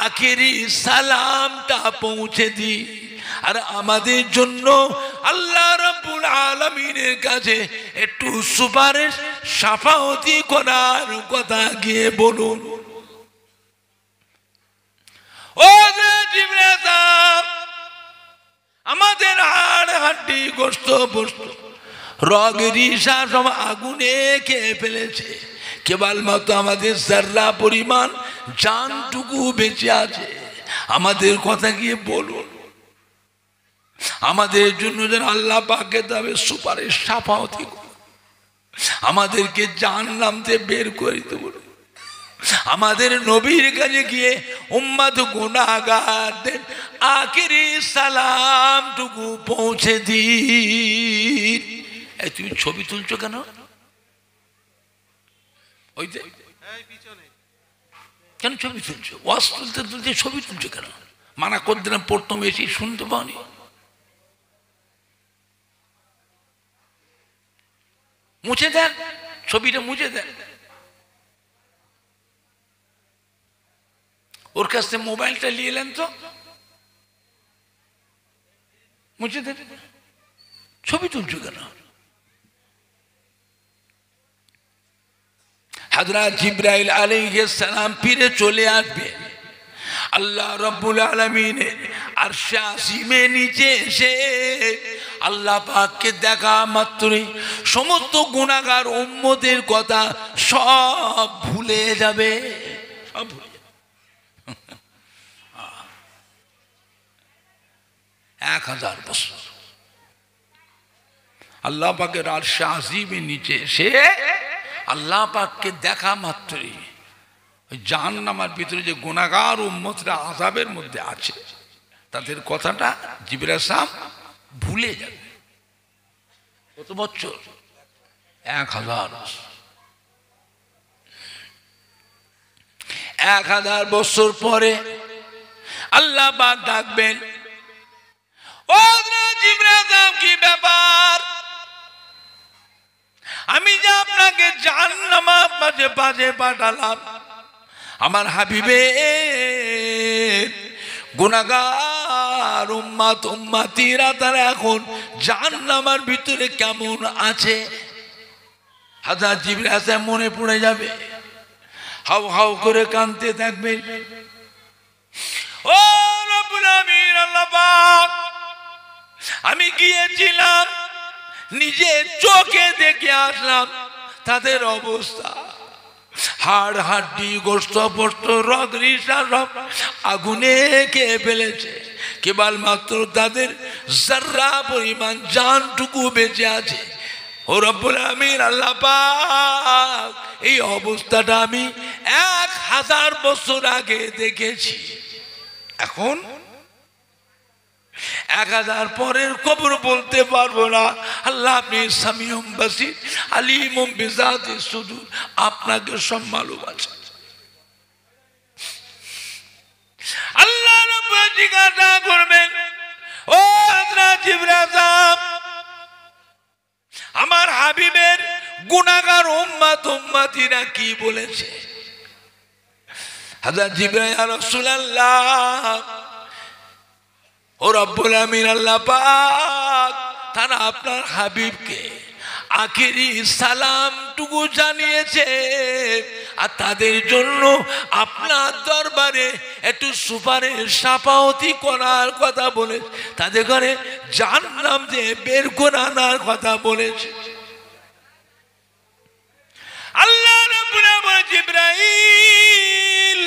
আখিরি সালামটা পৌঁছে দিই। আর আমাদের জন্য আল্লাহ রাব্বুল আলামিনের কাছে একটু সুপারিশ শাফাআতি করার কথা গিয়ে বলুন। ও জিবরাইল আমাদের হাড় হাড্ডি গোশত পোস্ত রগের হিসা সব আগুনে খেয়ে ফেলেছে, কেবলমাত্র আমাদের যারা পরিমাণ জানটুকু বেঁচে আছে। আমাদের কথা গিয়ে বলুন। আমাদের জন্য যেন আল্লাহ পাকের তবে সুপারিশ শাফাআতি করুন। আমাদেরকে জাহান্নাম থেকে বের করে দিতে বলুন। আমাদের নবীর কাছে গিয়ে উম্মত গুনাহগারদের আখিরি সালামটুকু পৌঁছে দিন। এই তুমি ছবি তুলছো কেন? ওই যে কেন ছবি তুলছো? ওয়াজ তুলতে তুলতে ছবি তুলছো কেন? মানা করে দিলাম প্রথম এসে শুনতে পাওনি। মুছে দেন ছবিটা, মুছে দেন। ওর কাছ থেকে মোবাইলটা নিয়ে এলেন তো, মুছে দেন। ছবি তুলছো কেন? হযরত জিবরাইল আলাইহিস সালাম ফিরে চলে আসবে আল্লাহ রাব্বুল আলামিনের আরশে আসিমে নিচে এসে আল্লাহ পাককে দেখা মাত্রই সমস্ত গুনাহগার উম্মতের কথা সব ভুলে যাবে, সব ভুলে যাবে। 1000 বছর আল্লাহ পাকের আরশে আসিমে নিচে এসে আল্লাহ পাককে দেখা মাত্রই ওই জাহান্নামের ভিতরে যে গুনাহগার উম্মতরা আযাবের মধ্যে আছে তাদের কথাটা জিবরাইল সাহেব ভুলে যাবে। কত বছর? 1000 বছর। 1000 বছর পরে আল্লাহ পাক ডাকবেন, ও জিবরাইল সাহেব কি ব্যাপার? আমি যে আপনাকে জাহান্নামের মাঝে পাশে পাঠালাম, আমার হাবিবের গুনাহগার উম্মত উম্মতিরা তারা এখন জাহান্নামের ভিতরে কেমন আছে? হযরত জিবরাইল সাহেব মনে পড়ে যাবে, হাউ হাউ করে কাঁদতে থাকবে। ও রব্বুল আমিন আল্লাহ পাক, আমি গিয়েছিলাম নিজের চোখে দেখে আসলাম তাদের অবস্থা, হাড় হাড্ডি গোস্ত পোস্ত রগ রিসা সব আগুনে খেয়ে ফেলেছে, কেবলমাত্র তাদের যার্রা পরিমাণ জানটুকু বেঁচে আছে। ও রব্বুল আমিন আল্লাহ পাক, এই অবস্থাটা আমি 1000 বছর আগে দেখেছি। এখন 1000 পরের খবর বলতে পারবো না। আল্লাহ আপনি সামিউম বাসির আলিমুম বিজাতি সুদূর, আপনাকে সব মালুম আছে। আল্লাহ রাব্বুল জিজ্ঞাসা করবেন, ও হযরত জিবরাইল সাহেব, আমার হাবিবের গুনাহগার উম্মত উম্মতিরা কি বলেছে? হযরত জিবরাইল, ইয়া রাসূলুল্লাহ, ও রব্বুল আমিন আল্লাহ পাক তারা আপনার হাবিবকে আখিরি সালামটুকু জানিয়েছে, আর তাদের জন্য আপনার দরবারে একটু সুপারিশ সাফাওয়াতি করার কথা বলেছে, তাদের ঘরে জাহান্নাম থেকে বের করে আনার কথা বলেছে। আল্লাহ রাব্বুল আলামিন, জিবরাইল,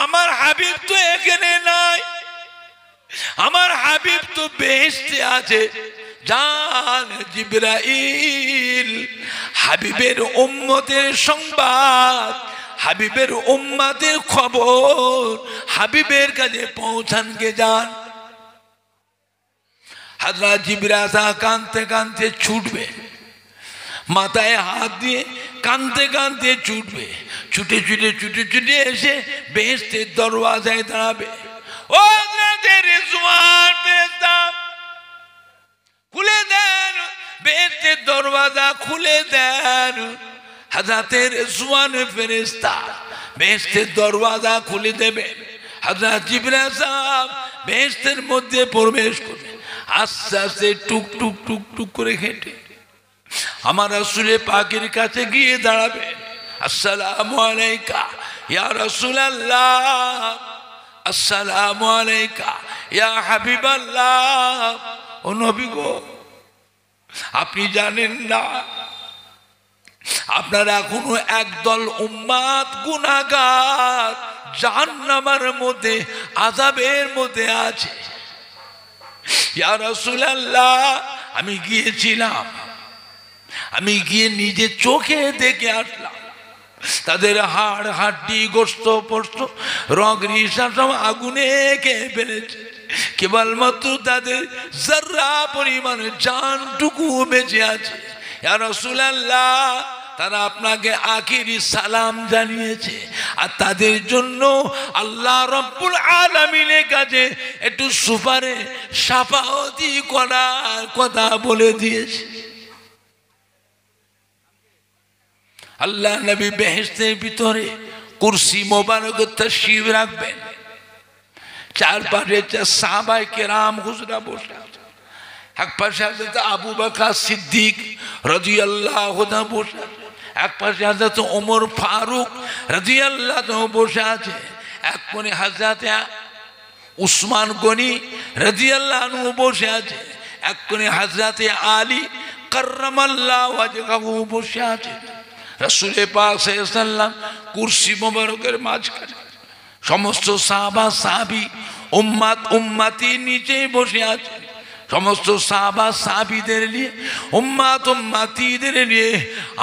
আমার হাবিব তো এখানে নাই, আমার হাবিব তো বেহেশতে আছে। জান জিবরাইল, হাবিবের উম্মতের সংবাদ, হাবিবের উম্মতের খবর হাবিবের কাছে পৌঁছানকে যান। হযরত জিবরাইল কাঁদতে কাঁদতে ছুটবে, মাথায় হাত দিয়ে কাঁদতে কাঁদতে ছুটবে, ছুটে ছুটে ছুটে ছুটে এসে বেহেশতের দরওয়াজায় দাঁড়াবে। ও রিজওয়ান ফেরেশতা, খুলে দেন, বেহেশতের দরওয়াজা খুলে দেন। হযরত রিজওয়ান ফেরেশতা বেহেশতের দরওয়াজা খুলে দেবেন। হযরত জিবরাইল সাহেব বেহেশতের মধ্যে প্রবেশ করবেন, আস্তে আস্তে টুক টুক টুক টুক করে হেঁটে আমার রাসূল পাকের কাছে গিয়ে দাঁড়াবেন। আসসালামু আলাইকা ইয়া রাসূলুল্লাহ, আসসালামু আলাইকা ইয়া হাবিবাল্লাহ। ও নবী গো, আপনি জানেন না আপনার এখনো একদল উম্মত গুনাহগার জাহান্নামের মধ্যে আযাবের মধ্যে আছে। ইয়া রাসূলুল্লাহ, আমি গিয়েছিলাম, আমি গিয়ে নিজে চোখে দেখে আসলাম তাদের হাড় হাড্ডি গোস্ত পোস্ত রগ রিসা সব আগুনে খেয়ে ফেলেছে, কেবলমাত্র তাদের যারা পরিমাণে জানটুকু বেঁচে আছে। ইয়া রাসূলুল্লাহ, তারা আপনাকে আখিরি সালাম জানিয়েছে, আর তাদের জন্য আল্লাহ রব্বুল আলামিনের কাছে একটু সুপারে শাফাআতি করার কথা বলে দিয়েছে। আল্লাহ নবী বেহেশতের ভিতরে কুরসি মোবারকে তাশরীফ রাখবেন, চারপাশে সাহাবায়ে কেরাম হুজুরা বসে আছে, এক পাশে হযরত আবু বকর সিদ্দিক রাদিয়াল্লাহু তাআলা বসে আছে, এক পাশে হযরত ওমর ফারুক রাদিয়াল্লাহু তাআলা বসে আছে, এক কোণে হযরত উসমান গনি রাদিয়াল্লাহু আনহু বসে আছে, এক কোণে হযরত আলী কাররামাল্লাহু ওয়াজহাহু বসে আছে। রাসূল পাক সাল্লাল্লাহু আলাইহি ওয়াসাল্লাম কুরসি মোবারকের মাঝখানে, সমস্ত সাহাবা সাহাবী উম্মত উম্মতি নিচে বসে আছে, সমস্ত সাহাবা সাহাবীদের নিয়ে উম্মত উম্মতিদের নিয়ে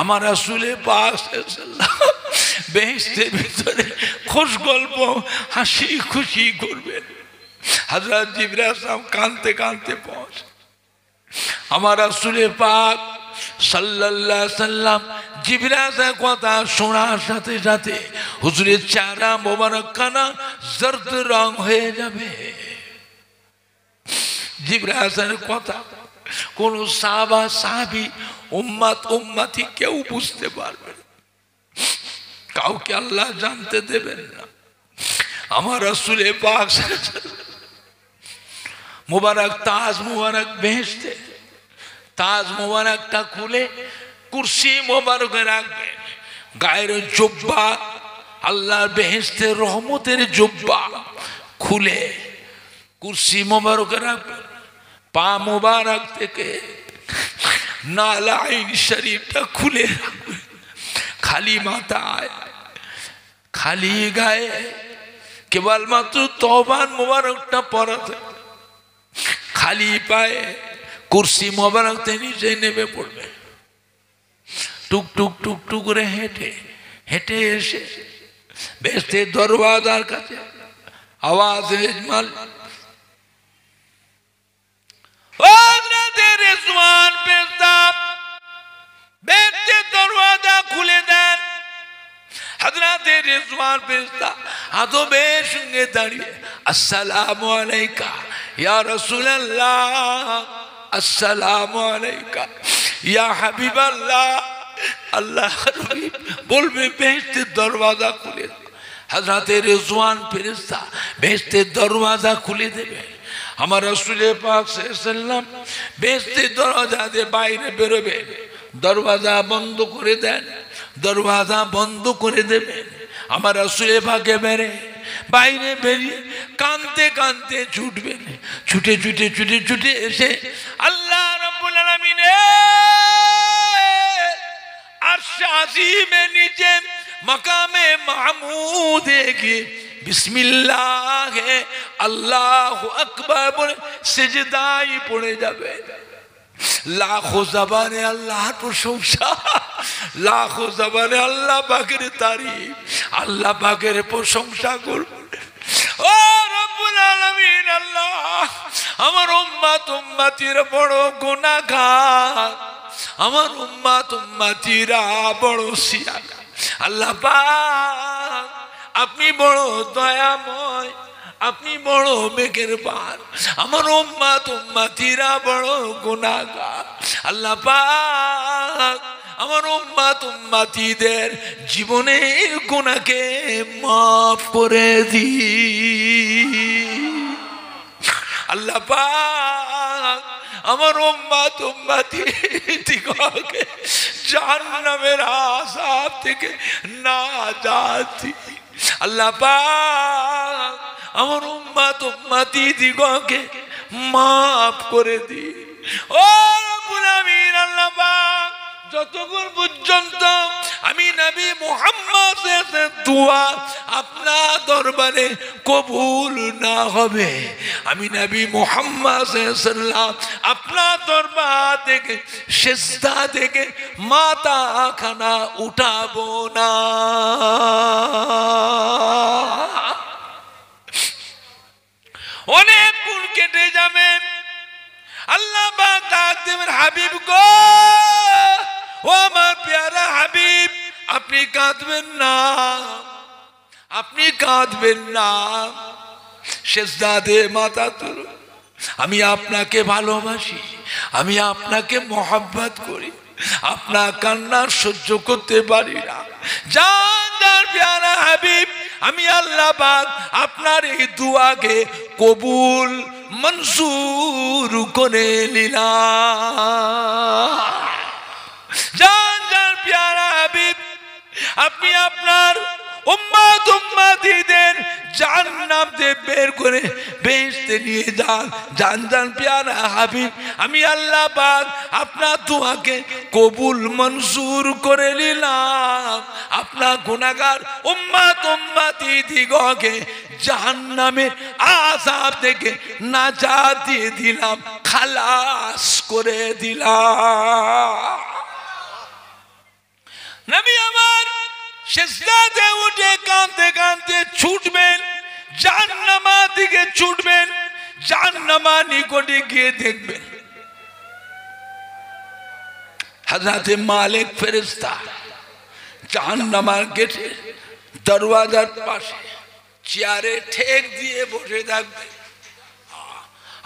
আমার রাসূল পাক সাল্লাল্লাহু বেহেশতের ভিতরে খুশ গল্প হাসি খুশি করবেন। হযরত জিবরাইল সাহেব কাঁদতে কাঁদতে পৌঁছে, আমার রাসূল পাক সাল্লাল্লাহু আলাইহি সাল্লাম জিবরাইলের কথা শোনার সাথে সাথে হুজুরের চেহারা মোবারকখানা জর্দ রং হয়ে যাবে। জিবরাইলের কথা কোন সাহাবা সাহাবী উম্মত উম্মতি কেউ বুঝতে পারবে না, কাউকে আল্লাহ জানতে দেবেন না। আমার রাসূল পাক মুবারক তাজ মুবারক বেহেশতে তাজ মুবারকটা খুলে কুরসি মোবারকে রাখবেন, গায়ের জুব্বা আল্লাহর বেহেশতের রহমতের জুব্বা খুলে কুরসি মোবারকে রাখবেন, পা মোবারক থেকে নালাইন শরীফটা খুলে রাখবেন, খালি মাথায় খালি গায়ে কেবলমাত্র তওবা মোবারকটা পরাতে, খালি পায়ে কুরসি মোবারকতে নিচে নেমে পড়বে, টুক টুক টুক টুক করে হেঁটে হেঁটে এসে বেহেশতের দরওয়াজার কাছে আওয়াজ ইজমাল রিজওয়ান ফেরেশতা বেহেশতের দরওয়াজা খুলে দেন। হযরত রিজওয়ান ফেরেশতা আদবের সঙ্গে দাঁড়িয়ে আসসালামু আলাইকা ইয়া রাসূলুল্লাহ, আসসালামু আলাইকা ইয়া হাবিবাল্লাহ। আল্লাহ হাবিব বলবে বেহেশতের দরওয়াজা খুলে দাও। হযরত রিজওয়ান ফেরেশতা বেহেশতের দরওয়াজা খুলে দেবে। আমার রাসূল পাক সাল্লাল্লাহু আলাইহি ওয়াসাল্লাম বেহেশতের দরওয়াজা দিয়ে বাইরে বেরোবে, দরওয়াজা বন্ধ করে দেন, দরওয়াজা বন্ধ করে দেবেন। আমার রাসূল পাক বাইরে বেরিয়ে কাঁদতে কাঁদতে ছুটবেন, ছুটে ছুটে ছুটে ছুটে এসে আল্লাহ রাব্বুল আলামিনের আরশ আজিমের নিচে মাকামে মাহমুদে গিয়ে বিসমিল্লাহ আল্লাহু আকবার বলে সিজদায় পড়ে যাবে। লাখো জবানে আল্লাহর প্রশংসা, লাখো জবানে আল্লাহ পাকের তারিফ, আল্লাহ পাকের প্রশংসা করবে। ও রব্বুল আলামিন, আল্লাহ আমার উম্মত উম্মতিরা বড় গুনাহগার, আমার উম্মত উম্মতিরা বড় সিয়াগার। আল্লাহ পাক আপনি বড় দয়াময়, আপনি বড় মেহেরবান, আমার উম্মত উম্মতিরা বড় গুনাহগার। আল্লাহ পাক আমার উম্মত উম্মতিদের জীবনের গুনাহকে মাফ করে দিন। আল্লাহ পাক আমার উম্মত উম্মতিকে জাহান্নামের আযাব থেকে নাজাত দিন। আল্লাহ পাক আমার উম্মত উম্মতিদিগকে মাফ করে দিন। ও রব্বুল আমিন, আল্লাহ পাক যতক্ষণ পর্যন্ত আমি নবী মুহাম্মদ দোয়া আপনার দরবারে কবুল না হবে, আমি নবী মুহাম্মদ সাল্লাল্লাহু আলাইহি ওয়াসাল্লাম আপনার দরবার থেকে সিজদা থেকে মাথা খানা উঠাবো না। অনেক গুণ কেটে যাবেন, আল্লাহ পাক ডাক দেবেন, হাবিব গো, ও আমার প্যারা হাবিব, আপনি কাঁদবেন না, আপনি কাঁদবেন না, সিজদা দিয়ে মাথা তুলুন, আমি আপনাকে ভালোবাসি, আমি আপনাকে মহব্বত করি, আপনার কান্না সহ্য করতে পারি না। জান জান প্যারা হাবিব, আমি আল্লাহ পাক আপনার এই দুয়াকে কবুল মনসুর করে নিলাম। জান জান প্যারা হাবিব, আপনি আপনার উম্মত উম্মতিদের জান্নাত থেকে বের করে বেহেশতে নিয়ে যান। জান জান প্যারা হাবিব, আমি আল্লাহ পাক আপনার দোয়াকে কবুল মনসুর করে নিলাম। আপনার গুনাহগার উম্মত উম্মতি দিগকে জাহান্নামের আযাব থেকে নাজাত দিয়ে দিলাম, খালাস করে দিলাম। নবী আমার সিজদাতে উঠে কাঁদতে কাঁদতে ছুটবেন, জাহান্নামের দিকে ছুটবেন, জাহান্নামের নিকটে গিয়ে দেখবেন হযরতে মালিক ফেরেশতা জাহান্নামের গেটে দরওয়াজার পাশে চেয়ারে ঠেক দিয়ে বসে থাকবে।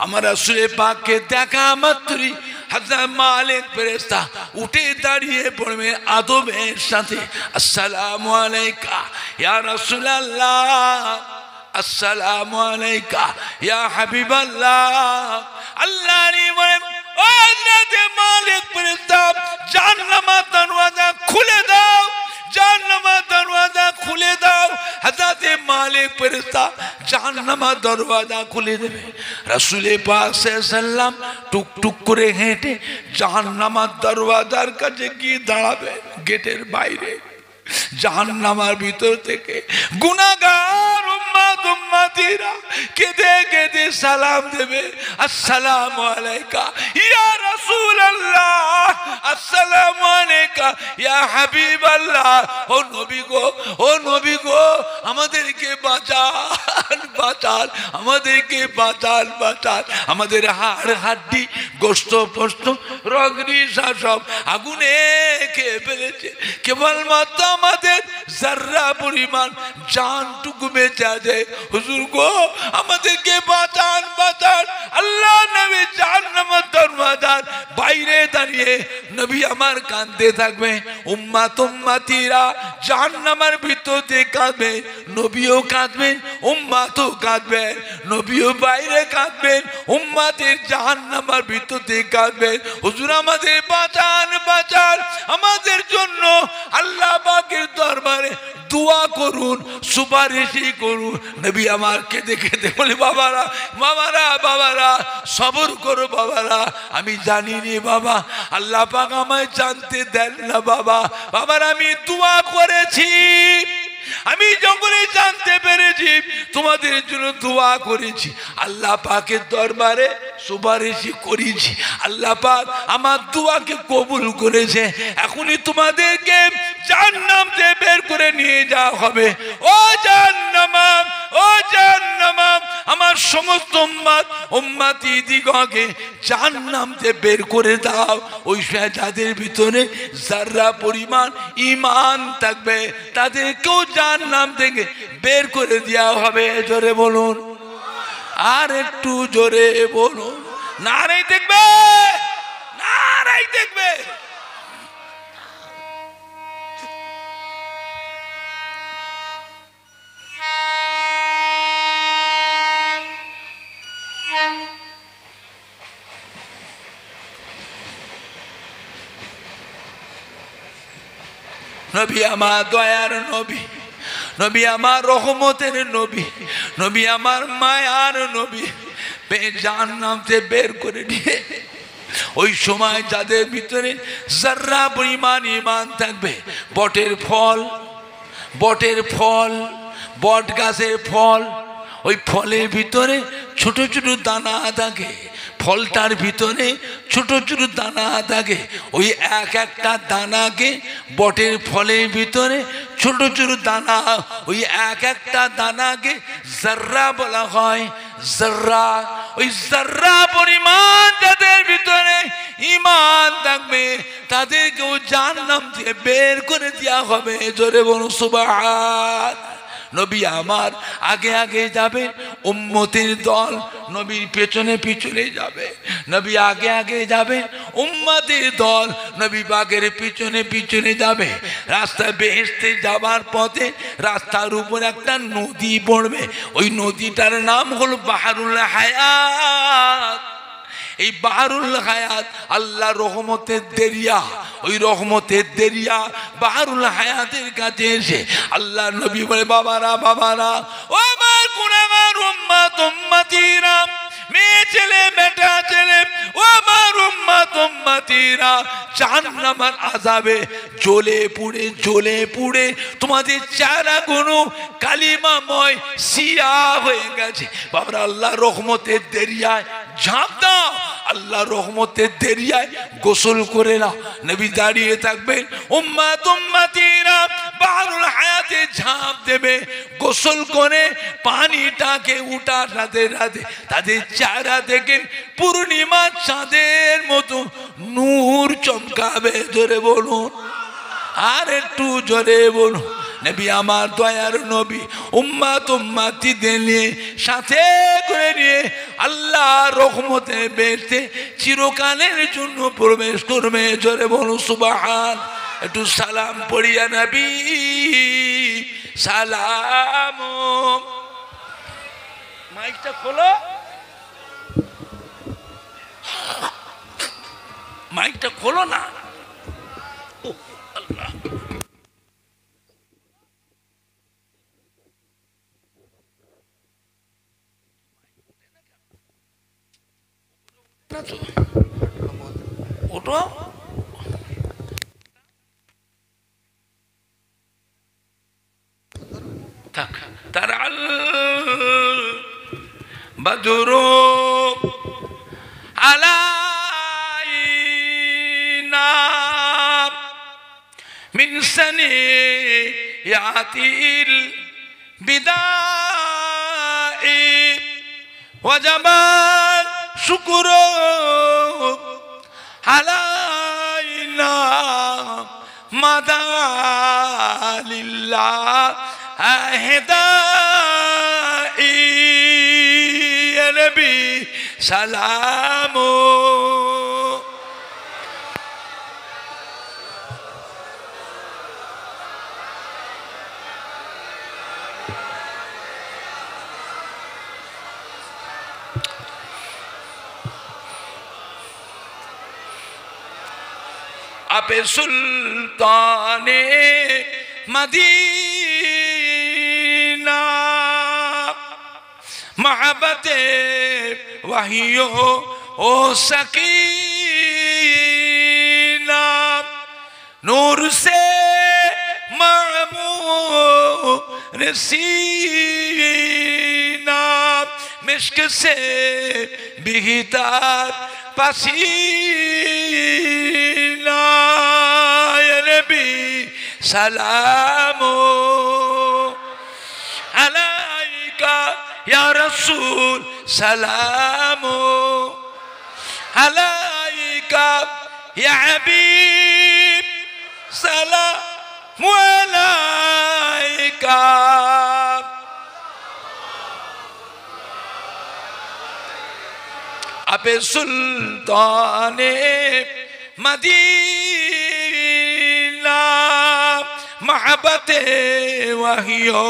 আমার রাসূল পাককে দেখা মাত্রই হযরত মালিক ফেরেশতা উঠে দাঁড়িয়ে পড়বে আদবের সাথে, আসসালামু আলাইকা ইয়া রাসূলুল্লাহ, আসসালামু আলাইকা ইয়া হাবিবাল্লাহ। আল্লাহর বলেন, ও হযরত মালিক ফেরেশতা, জাহান্নামের দরওয়াজা খুলে দাও, জাহান্নামের দরওয়াজা খুলে দাও। হযরত মালিক ফেরেশতা জাহান্নামের দরওয়াজা খুলে দেবে। রাসূল পাক সাল্লাল্লাহু আলাইহি ওয়াসাল্লাম টুক টুক করে হেঁটে জাহান্নামের দরওয়াজার কাছে গিয়ে দাঁড়াবে, গেটের বাইরে। জাহান্নামের ভিতর থেকে গুনাহগার উম্মত উম্মতিরা কেঁদে কেঁদে সালাম দেবে, আসসালামু আলাইকা ইয়া রাসূলুল্লাহ, আসসালামু আলাইকা ইয়া হাবিবাল্লাহ। ও নবী গো, ও নবী গো, আমাদেরকে বাঁচান, বাঁচান, আমাদেরকে বাঁচান, বাঁচান। আমাদের হাড় হাড্ডি গোশত পোস্ত রগরিসা সব আগুনে খেয়ে ফেলেছে, কেবলমাত্র আমাদের যারা পরিমাণ জানটুকু বেঁচে আছে। হুজুর গো, আমাদেরকে বাঁচান, বাঁচান। আল্লাহ নবী জাহান্নামের দরওয়াজার বাইরে দাঁড়িয়ে নবী আমার কাঁদতে থাকবে, উম্মত উম্মতিরা জাহান্নামের ভিতর দিয়ে কাঁদবে, নবীও কাঁদবেন, উম্মতও কাঁদবেন, নবীও বাইরে কাঁদবেন, উম্মতের জাহান্নামের ভিতর দিয়ে কাঁদবেন। হুজুর আমাদের বাঁচান, বাঁচান, আমাদের জন্য আল্লাহ পাকের দরবারে দোয়া করুন, সুপারিশই করুন। নবী আমার কেঁদে কেঁদে বলে, বাবারা, বাবারা, বাবারা, সবর করো বাবারা, আমি জানি নি বাবা, আল্লাহ পাক আমায় জানতে দেন না বাবা। বাবারা, আমি দোয়া করেছি, আমি যখনই জানতে পেরেছি তোমাদের জন্য দোয়া করেছি, আল্লাহ পাকের দরবারে সুপারিশই করেছি, আল্লাহ পাক আমার দোয়াকে কবুল করেছে। এখনই তোমাদেরকে জাহান্নাম থেকে বের করে নিয়ে যাওয়া হবে। ও জাহান্নাম, ও জাহান্নাম, আমার সমস্ত উম্মত উম্মতি দিগকে জাহান্নাম থেকে বের করে দাও। ওই যাদের ভিতরে যারা পরিমাণ ঈমান থাকবে তাদেরকেও জাহান্নাম থেকে বের করে দেওয়া হবে। জোরে বলুন, আর একটু জোরে বলুন, নারাই দেখবে, নারাই দেখবে। নবী আমার দয়ার নবী, নবী আমার রহমতের নবী, নবী আমার মায়ার নবী জাহান্নাম থেকে বের করে নিয়ে ওই সময় যাদের ভিতরে যারা পরিমাণ ঈমান থাকবে, বটের ফল বটের ফল, বট গাছের ফল, ওই ফলের ভিতরে ছোট ছোট দানা থাকে, ফলটার ভিতরে ছোট ছোট দানা থাকে। ওই এক একটা দানাকে, বটের ফলের ভিতরে ছোট ছোট দানা, ওই এক একটা দানাকে জাররা বলা হয়। জাররা, ওই জাররা পরিমাণ যাদের ভিতরে ঈমান থাকবে তাদেরকেও জাহান্নাম থেকে বের করে দেওয়া হবে। জোরে বলুন সুবহান। নবী আমার আগে আগে যাবে, উম্মতের দল নবীর পেছনে পিছনে যাবে। নবী আগে আগে যাবে, উম্মতের দল নবী বাগের পিছনে পিছনে যাবে। রাস্তায় বেহেশতে যাবার পথে রাস্তার উপর একটা নদী পড়বে, ওই নদীটার নাম হলো বাহরুল হায়াত। এই বাহরুল হায়াত আল্লাহ রহমতের দরিয়া, ওই রহমতের দরিয়া বাহরুল হায়াতের কাছে এসে আল্লাহ নবী বলে, বাবারা বাবারা, ও আমার গুনাহগার উম্মত উম্মতিরা, মেয়ে ছেলে বেটা ছেলে, ও আমার উম্মত উম্মতিরা, জাহান্নামের আযাবে জ্বলে পুড়ে তোমাদের চেহারাগুলো কালিমাময় সিয়া হয়ে গেছে। বাবারা, আল্লাহ রহমতের দরিয়ায় ঝাঁপ দাও, আল্লাহ রহমতের দরিয়ায় গোসল করে নাও। নবী দাঁড়িয়ে থাকবেন, উম্মত উম্মতিরা বাহরুল হায়াতে ঝাঁপ দেবে, গোসল করে পানিটাকে উঠার সাথে সাথে তাদের চেহারা থেকে পূর্ণিমা চাঁদের মতো নূর চমকাবে। জোরে বলুন, আর একটু জোরে বলুন। নবী আমার দয়ার নবী উম্মত উম্মতিদের নিয়ে সাথে করে নিয়ে আল্লাহ রহমতে বেরতে চিরকালের জন্য প্রবেশ করবে। জোরে বলুন সুবহান। একটু সালাম পড়িয়া নবী সালাম। মাইকটা খোলো, মাইকটা খোলো না। আল্লাহ, ওটো থাক। তারাল বদরু আলাইনা মিন সানিয়াতিল বিদাই ওয়াজাবাল শুকরু আলাইনা মাদালিল্লাহ হেদাই ইয়া নবী সালাম। আপে সুলতানে মদিনা मोहब्बते वहियो ओ सकीना नूर से मामूर सीना मिश्क से बिहतार पसीना या नबी सलामो अलैका या रसूल सलामो अलैका या हबीब सलाम अलैका। अपे सुल्ताने मदीना मोहब्बते वहियो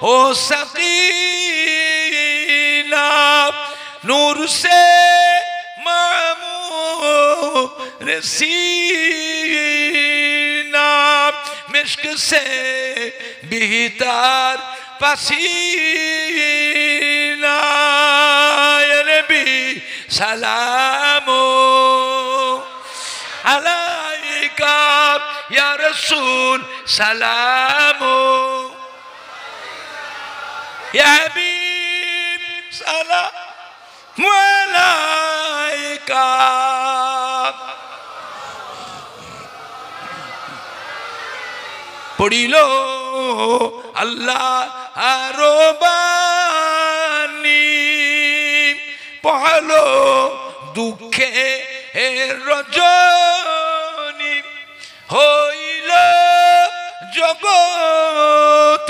ओ सकीना नूर से मामूर सीना मिश्क से बिहतार पसीना या नबी सलामो अलैका या रसूल सलामो। আলাইকা পড়িল আল্লাহ আরো বাণী পড়ালো দুঃখে রজনী হইল জগত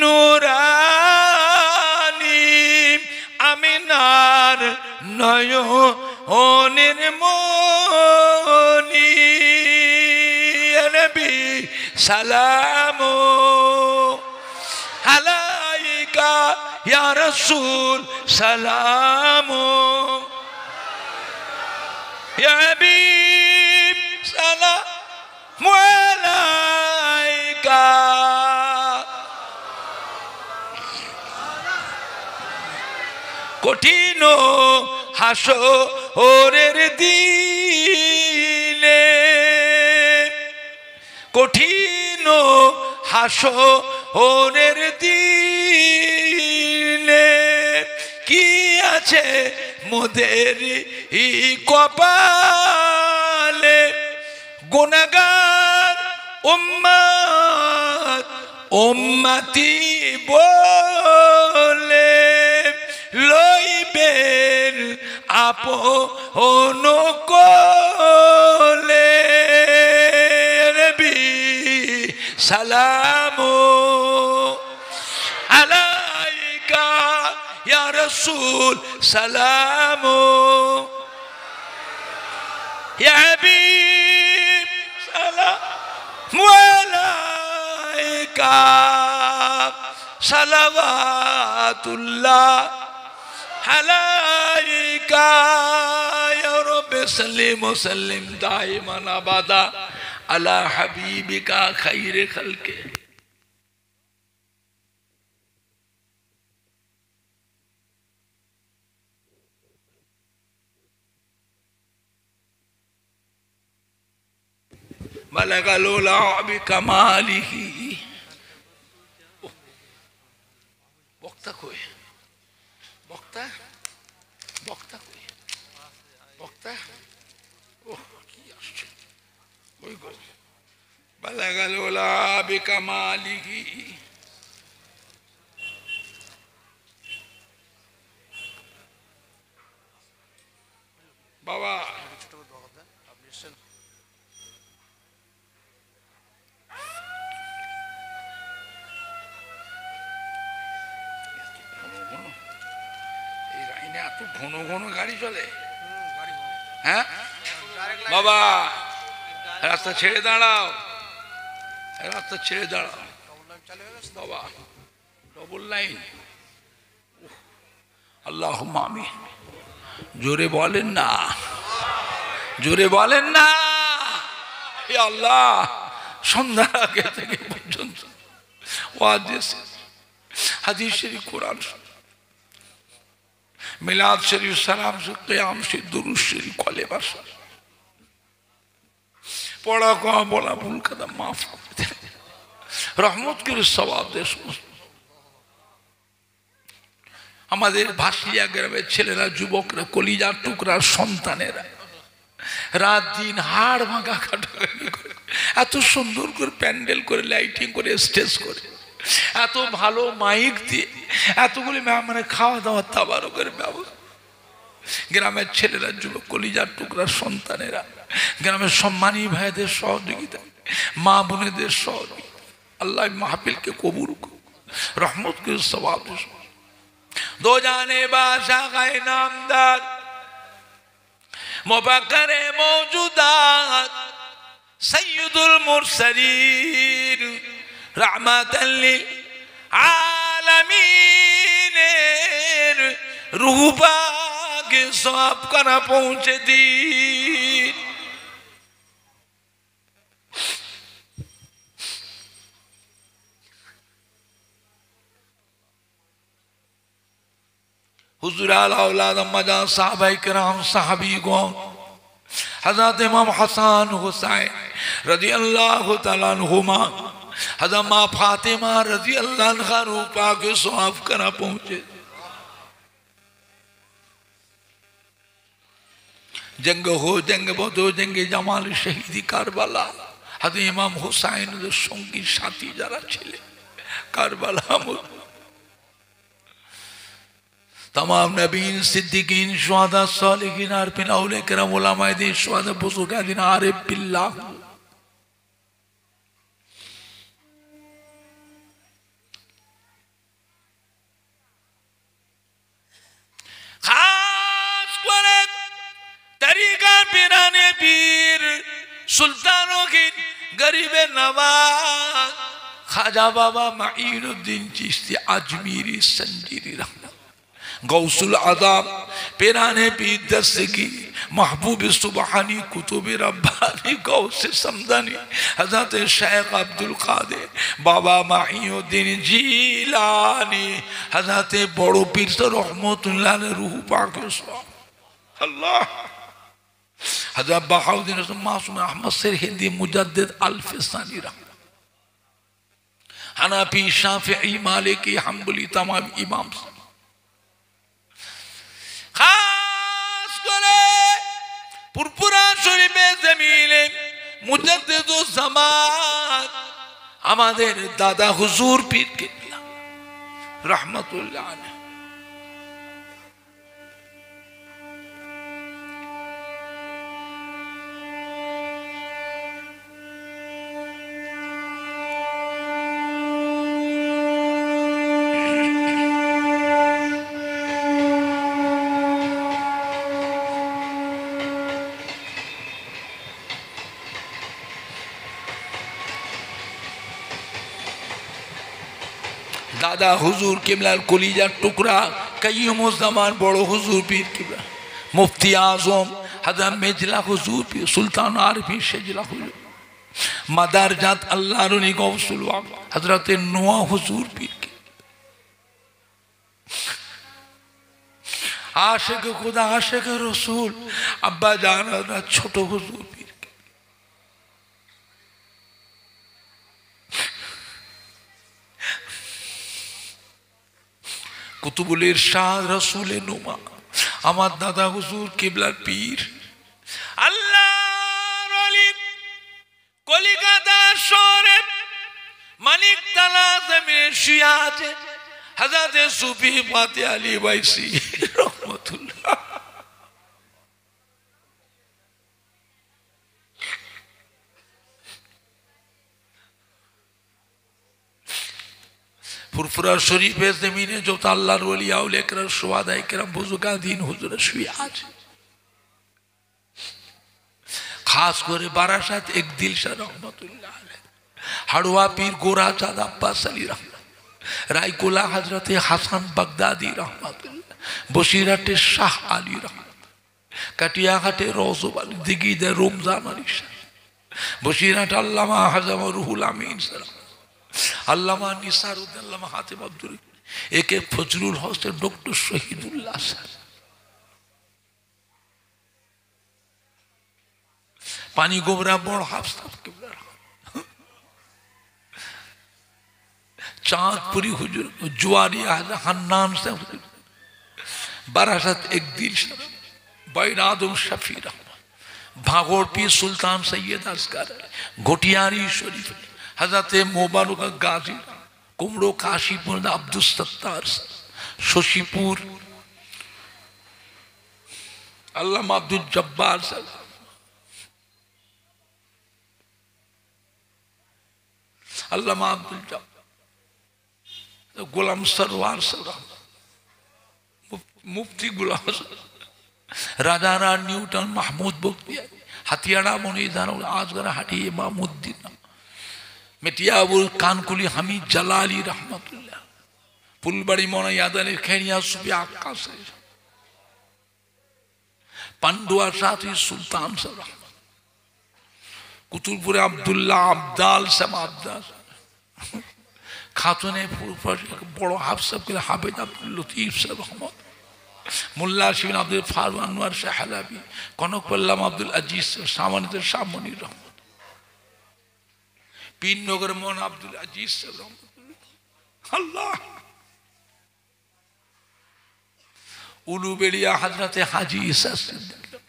নুরানি আমিনার নয়নের মনি নবী সালাম আলাইকা ইয়া রাসূল সালাম ইয়া হাবিব সালাম আলাইকা কঠিন হাসরের দিনে কঠিন হাসরের দিনে কি আছে মোদের কপালে গুনাহগার উম্মত উম্মতি বলে লইবেন আপন কোলে নবী সালাম আলাইকা ইয়া রাসূল সালাম ইয়া হাবিব সালাম আলাইকা সালাওয়াতুল্লাহ আলাইকা ইয়া রাব্বি সাল্লিম ওয়া সাল্লিম দাইমান আবাদা আলা হাবিবিকা খাইরে খালকে বালাগালুলা বিকামালিহি বক্তা কই বক্তা বক্তা কই বক্তা ও কি আসছে কই গো বালাগালুলা বিকামালিহি বাবা ঘন ঘন গাড়ি চলে হ্যাঁ বাবা রাস্তা ছেড়ে দাঁড়াও রাস্তা ছেড়ে দাঁড়াও বাবা ডবল লাইন আল্লাহুম্মা আমিন জোরে বলেন না জোরে বলেন না হে আল্লাহ সন্ধ্যার আগে থেকে পর্যন্ত ওয়াজ হাদিস শরীফ কোরআন मिलाद शरीफ सलाम से क़याम से दुरूद शरीफ कलेमा से पढ़ा को बोला भूल कदम माफ कर दे रहमत के सवाब दे আমাদের ভাসিয়া গ্রামের ছেলেরা যুবকরা কলিজার টুকরার সন্তানেরা রাত দিন হাড় ভাঙা কাটাকাটি করে এত সুন্দর করে প্যান্ডেল করে লাইটিং করে স্টেজ করে এত ভালো মাইক দিয়ে এতগুলি মানে খাওয়া দাওয়ার তাবারকের ব্যবস্থা গ্রামের ছেলেরা যুবক কলিজার টুকরার সন্তানেরা গ্রামের সম্মানী ভাইদের সহযোগিতা মা বোনেদের সহযোগিতা আল্লাহ মাহফিলকে কবুল করুন রহমত के सवाब दो जाने बादशाह का इनामदार मुबक्कर मौजूदात सय्यदुल मुरसलीन रहमतल लिल आलमीन रूह पाक सवाब करा पहुंचे दी हुजूर आला औलाद अम्मा साहबा किराम साहबीगण हज़रत इमाम हसन हुसैन रज़ी अल्लाह तआला अन्हुमा हज़रत माँ फातिमा रज़ी अल्लाह अन्हा रूपा के सवाब करा पहुंचे जंग हो जंग बदो जंगे জামাল শহীদি কারবালা হযরত ইমাম হুসাইনের সঙ্গী সাথী যারা ছিলেন কারবালা तमाम नबीन सिद्दीकीन शुहदा सालिहीन आरिफीन औलिया किराम उलमाए दीन शुहदा बुजुर्गान आरिफ बिल्लाह खास करे तरीका पीराने पीर सुल्तानों की गरीबे नवाज खाजा बाबा माइनुद्दीन चिश्ती अजमीरी संजीरी रहमत गौसुल आदम पीराने पीर दस्तगी महबूब सुबहानी कुतुब रब्बानी गौसे समदानी हज़रत शेख अब्दुल कादिर बाबा माइनुद्दीन जिलानी हज़रत बड़ो पीर रहमतुल्लाह अलैह रूह पाक अल्लाह हज़रत बहाउद्दीन मासूम अहमद सिरहिंदी मुजद्दिद अल-फिसानी हनाफी शाफिई मालिकी हंबली तमाम इमाम खास करे पुरपुरा शरीफे जमीने मुजद्दिदुज़्ज़मान हमारे दादा हुजूर पीर किबला रहमतुल्लाह अलैह दादा हुजूर किबलार कलिजार टुकड़ा कय्युमुज़्ज़मान बड़ो हुजूर पीर किबला मुफ्ती आज़म हज़रत मेजला हुजूर पीर सुल्तान आरिफीन शेजला हुजूर मदार जात अल्लाह रुनी गौसुल वाक़ हज़रत नूह हुजूर पीर की आशिक खुदा आशिक रसूल अब्बा जान छोटो हुजूर पीर कुतुबुल इरशाद रसूल नुमा আমার দাদা হুজুর কিবলার পীর আল্লাহর ওলি কলিকাতা শহরে মানিকতলা জমিনে শুয়ে আছে হযরত সুফি ফাতে আলী বাইসি রহমাতুল্লাহ फुरफुरा शरीफे जमीने जो अल्लाह औलिया औलिया शुहदा किराम बुजुर्गान हुजूर शुए आज खास करे बारासात एक दिलशाह रहमतुल्लाह अलैह हाड़वा पीर गोरा चाँद अब्बास अली रहमत रायकोला हजरत हसन बगदादी रहमतुल्लाह बशीराटे शाह अली रहमत कटियाघाटे रौजब अली दिगीदे रमजान अली शाह बशीराट अल्लामा हज़म रूहुल अमीन सलाम अल्लामा निसारुद्दीन अल्लामा हातिम अब्दुल एके फजलुल हसन डॉक्टर शहीदुल्लाह सर पानी गोबरा बड़ हाफसा चांदपुरी हुजूर जुआरिया हन्नान से बारासात एक दिल बैन आदम शफी रहमान भागोड़ पीर सुल्तान सैयद असगर घोटियारी शरीफ हज़रत मोबारक गाजी कुमड़ो काशीपुर अब्दुल सत्तार शशिपुर अल्लामा अब्दुल जब्बार अल्लामा अब्दुल जब्बार गुलाम सरवार मुफ्ती गुलाम राजा न्यूटन महमूद बख्तियार हथियाड़ा मुनीदान आजगर हाटी इमामुद्दीन मेटियाबुल कानकुली हमीद जलाली रहमतुल्लाह पुलबड़ी मोना यादव खेड़िया सुबिया आकाश पंडुआ साथी सुल्तान सब कुतुबपुरे अब्दुल्ला अब्दाल सब अब्दाल खातूने बड़ो हाफसा के हाफिज अब्दुल लतीफ सब रहमत मुल्ला शिबिन अब्दुल फारूक अनवर शाह हलाबी कनक पल्लम अब्दुल अजीज सामानित शामनी रहमत पीन नगर मोहन अब्दुल अजीज से अल्लाह उलू बेड़िया हजरत हाजी ईसा सिद्दीक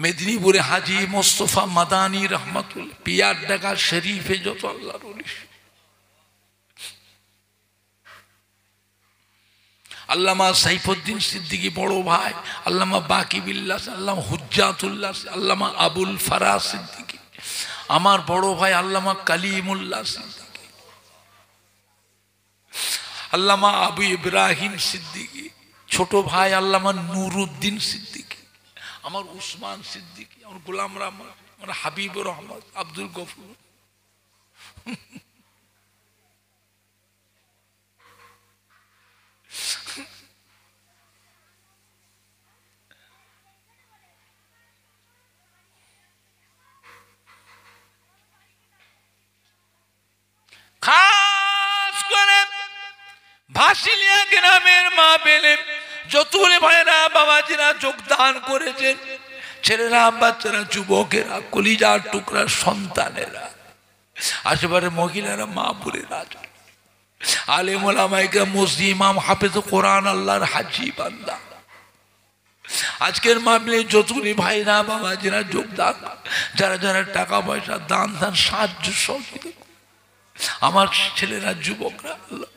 মেদিনীপুরে হাজী মোস্তফা মাদানী রহমাতুল্লাহ, পিয়ার ডাকা শরীফে যত আল্লাহর ওলি, আল্লামা সাইফুদ্দিন সিদ্দিকী বড় ভাই, আল্লামা বাকিবিল্লাহ, আল্লামা হুজ্জাতুল্লাহ, আল্লামা আবুল ফারাজ সিদ্দিকী, আমার বড় ভাই আল্লামা কালিমুল্লাহ সিদ্দিকী, আল্লামা আবু ইব্রাহিম সিদ্দিকী, ছোট ভাই আল্লামা নুরুদ্দিন সিদ্দিকী, আমার উসমান সিদ্দিকী, আমার গোলাম রহমান, আমার হাবিবুর রহমান, আব্দুল গফুর, খাস করে ভাসিলিয়া গ্রামের মা বেলে যতুল ভাইরা বাবাজিরা যোগদান করেছেন, ছেলেরা বাচ্চারা যুবকেরা কলিজার টুকরা সন্তানেরা, আশেপাশে মহিলারা মা বোনেরা, আলেম ওলামায়ে মসজিদ ইমাম হাফেজ কোরআন আল্লাহর হাজি বান্দা, আজকের মাহফিলে যতুনি ভাইরা বাবাজিরা যোগদান, যারা যারা টাকা পয়সা দান দান সাহায্য সহযোগিতা, আমার ছেলেরা যুবকরা, আল্লাহ